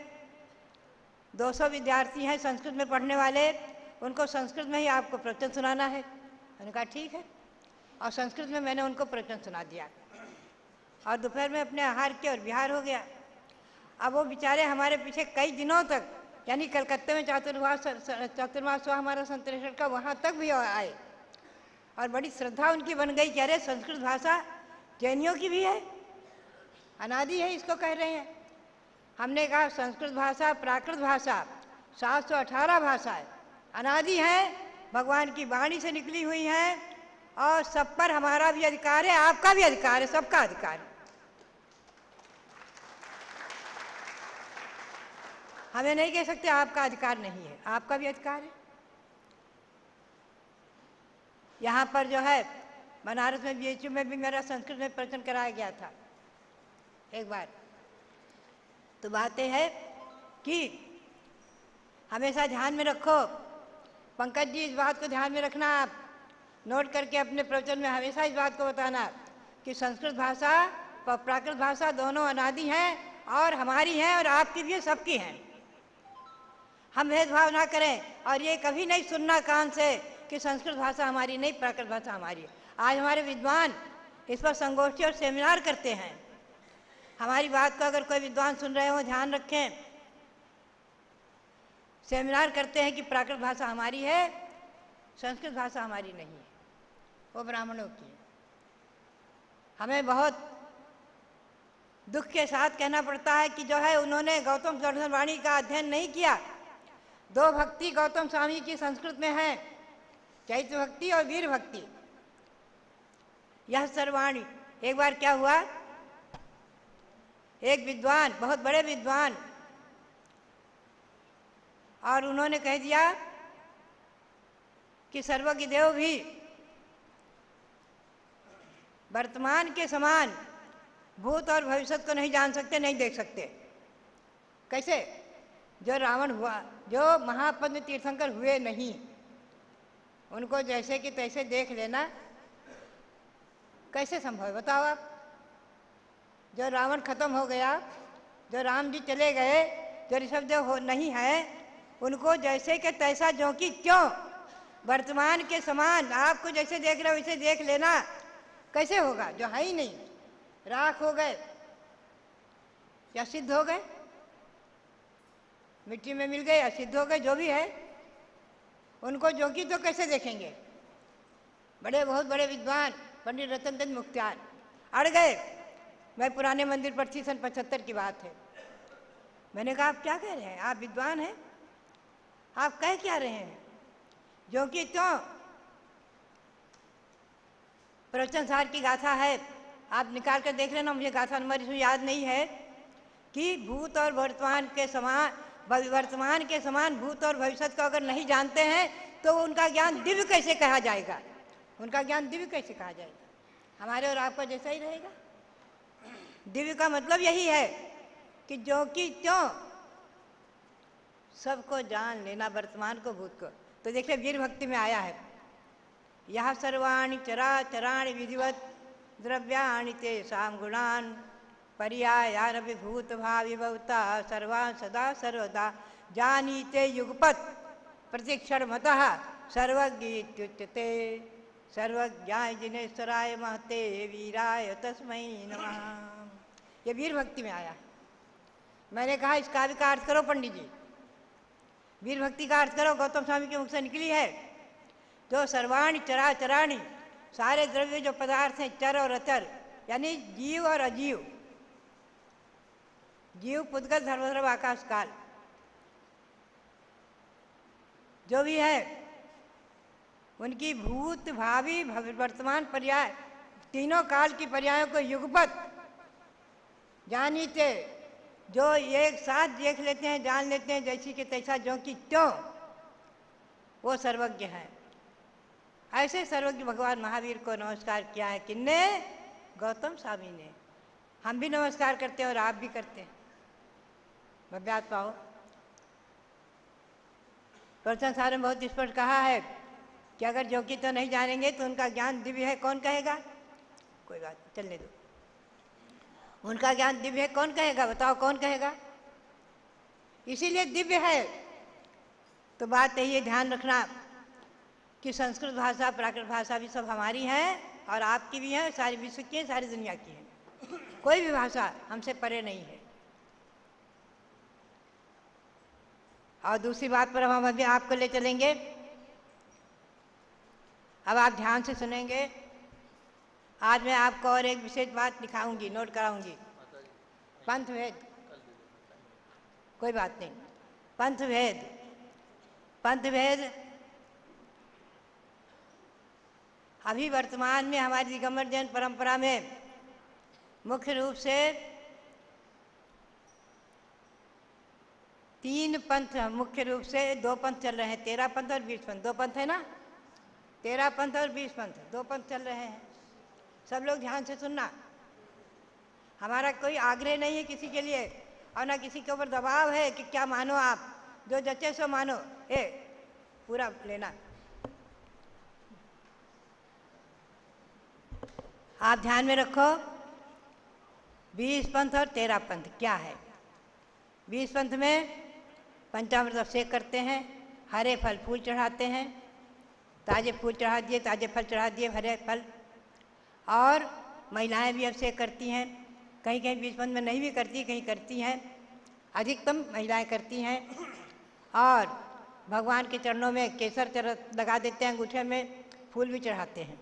200 विद्यार्थी हैं संस्कृत में पढ़ने वाले, उनको संस्कृत में ही आपको प्रवचन सुनाना है। मैंने कहा ठीक है, और संस्कृत में मैंने उनको प्रवचन सुना दिया और दोपहर में अपने आहार किया और विहार हो गया। अब वो बेचारे हमारे पीछे कई दिनों तक, यानी कलकत्ते में चातुर्मास हुआ हमारा संतरेश्वर का, वहाँ तक भी आए और बड़ी श्रद्धा उनकी बन गई कि अरे संस्कृत भाषा जैनियों की भी है, अनादि है, इसको कह रहे हैं। हमने कहा संस्कृत भाषा प्राकृत भाषा 718 भाषाएं अनादि हैं, भगवान की वाणी से निकली हुई हैं, और सब पर हमारा भी अधिकार है, आपका भी अधिकार है, सबका अधिकार है। हमें नहीं कह सकते आपका अधिकार नहीं है, आपका भी अधिकार है। यहाँ पर जो है बनारस में बीएचयू में भी मेरा संस्कृत में प्रवचन कराया गया था एक बार। तो बातें है कि हमेशा ध्यान में रखो, पंकज जी इस बात को ध्यान में रखना, आप नोट करके अपने प्रवचन में हमेशा इस बात को बताना कि संस्कृत भाषा और प्राकृत भाषा दोनों अनादि हैं और हमारी हैं और आपकी भी सबकी हैं। हम भेदभाव ना करें और ये कभी नहीं सुनना कान से कि संस्कृत भाषा हमारी नहीं, प्राकृत भाषा हमारी है। आज हमारे विद्वान इस पर संगोष्ठी और सेमिनार करते हैं। हमारी बात को अगर कोई विद्वान सुन रहे हो ध्यान रखें, सेमिनार करते हैं कि प्राकृत भाषा हमारी है, संस्कृत भाषा हमारी नहीं है, वो ब्राह्मणों की है। हमें बहुत दुख के साथ कहना पड़ता है कि जो है उन्होंने गौतम दर्शन वाणी का अध्ययन नहीं किया। 2 भक्ति गौतम स्वामी की संस्कृत में है, चैत्र भक्ति और वीर भक्ति। यह सर्वाणी, एक बार क्या हुआ, एक विद्वान, बहुत बड़े विद्वान, और उन्होंने कह दिया कि सर्वज्ञ देव भी वर्तमान के समान भूत और भविष्य को नहीं जान सकते, नहीं देख सकते। कैसे? जो रावण हुआ, जो महापद्म तीर्थंकर हुए नहीं, उनको जैसे कि तैसे देख लेना कैसे संभव है बताओ आप? जो रावण खत्म हो गया, जो राम जी चले गए, जो ऋषभदेव हो नहीं है, उनको जैसे कि तैसा जो कि क्यों वर्तमान के समान आपको जैसे देख रहे हो वैसे देख लेना कैसे होगा? जो है ही नहीं, राख हो गए या सिद्ध हो गए, मिट्टी में मिल गए या सिद्ध हो गए, जो भी है उनको जो कि तो कैसे देखेंगे? बड़े बहुत बड़े विद्वान पंडित रतन चंद मुख्तार अड़ गए। मैं पुराने मंदिर पर थी, सन 75 की बात है। मैंने कहा आप क्या कह रहे हैं, आप विद्वान हैं, आप कह क्या रहे हैं? जो कि क्यों प्रवचन सार की गाथा है, आप निकाल कर देख लेना, मुझे गाथा नंबर इसमें याद नहीं है, कि भूत और वर्तमान के समान भूत और भविष्य को अगर नहीं जानते हैं तो उनका ज्ञान दिव्य कैसे कहा जाएगा? उनका ज्ञान दिव्य कैसे कहा जाएगा? हमारे और आपका जैसा ही रहेगा। दिव्य का मतलब यही है कि जो कि क्यों सबको जान लेना, वर्तमान को भूत को। तो देखिए वीर भक्ति में आया है, यह सर्वाणि चराचराणि विधिवत द्रव्याणि तेषां गुणान् पर्यायानपि भूत भावि भवता सर्वान् सदा सर्वदा जानीते युगपत् प्रतिक्षण मतः सर्वज्ञ इत्युच्यते। सर्वज्ञाय जिनेश्वराय महते वीराय तस्मै नमः। ये वीर भक्ति में आया। मैंने कहा इस काव्य का अर्थ करो पंडित जी, वीर भक्ति का अर्थ करो, गौतम स्वामी के मुख से निकली है। जो सर्वाणि चराचराणि, सारे द्रव्य जो पदार्थ हैं, चर और अचर, यानी जीव और अजीव, जीव पुद्गल धर्मधर्म आकाश काल, जो भी है उनकी भूत भावी वर्तमान पर्याय, तीनों काल की पर्यायों को युगपत जानीते, जो एक साथ देख लेते हैं, जान लेते हैं, जैसी कि तैसा जो कि त्यों, वो सर्वज्ञ है। ऐसे सर्वज्ञ भगवान महावीर को नमस्कार किया है किन्ने? गौतम स्वामी ने। हम भी नमस्कार करते हैं और आप भी करते हैं। भव्यात पाओ, प्रवचन सार में बहुत स्पष्ट कहा है कि अगर जो कि तो नहीं जानेंगे तो उनका ज्ञान दिव्य है, कौन कहेगा? कोई बात नहीं, चलने दो। उनका ज्ञान दिव्य है, कौन कहेगा? बताओ कौन कहेगा? इसीलिए दिव्य है। तो बात यही है, ध्यान रखना कि संस्कृत भाषा प्राकृत भाषा भी सब हमारी हैं और आपकी भी हैं, सारी विश्व की है, सारी दुनिया की है। कोई भी भाषा हमसे परे नहीं है। और दूसरी बात पर हम अभी आपको ले चलेंगे। अब आप ध्यान से सुनेंगे। आज मैं आपको और एक विशेष बात दिखाऊंगी, नोट कराऊंगी। पंथ भेद, कोई बात नहीं। पंथ भेद, पंथ भेद अभी वर्तमान में हमारी दिगंबर जैन परंपरा में मुख्य रूप से 3 पंथ, मुख्य रूप से 2 पंथ चल रहे हैं, 13 पंथ और 20 पंथ। 2 पंथ है ना, 13 पंथ और 20 पंथ, 2 पंथ चल रहे हैं। सब लोग ध्यान से सुनना। हमारा कोई आग्रह नहीं है किसी के लिए, और ना किसी के ऊपर दबाव है कि क्या मानो आप, जो जचे सो मानो। पूरा लेना। आप ध्यान में रखो, 20 पंथ और 13 पंथ क्या है। 20 पंथ में पंचामृत अभिषेक करते हैं, हरे फल फूल चढ़ाते हैं, ताजे फूल चढ़ा दिए, ताजे फल चढ़ा दिए, हरे फल। और महिलाएं भी अभिषेक करती हैं, कहीं कहीं 20 पंथ में नहीं भी करती, कहीं करती हैं, अधिकतम महिलाएं करती हैं। और भगवान के चरणों में केसर लगा देते हैं, अंगूठे में फूल भी चढ़ाते हैं।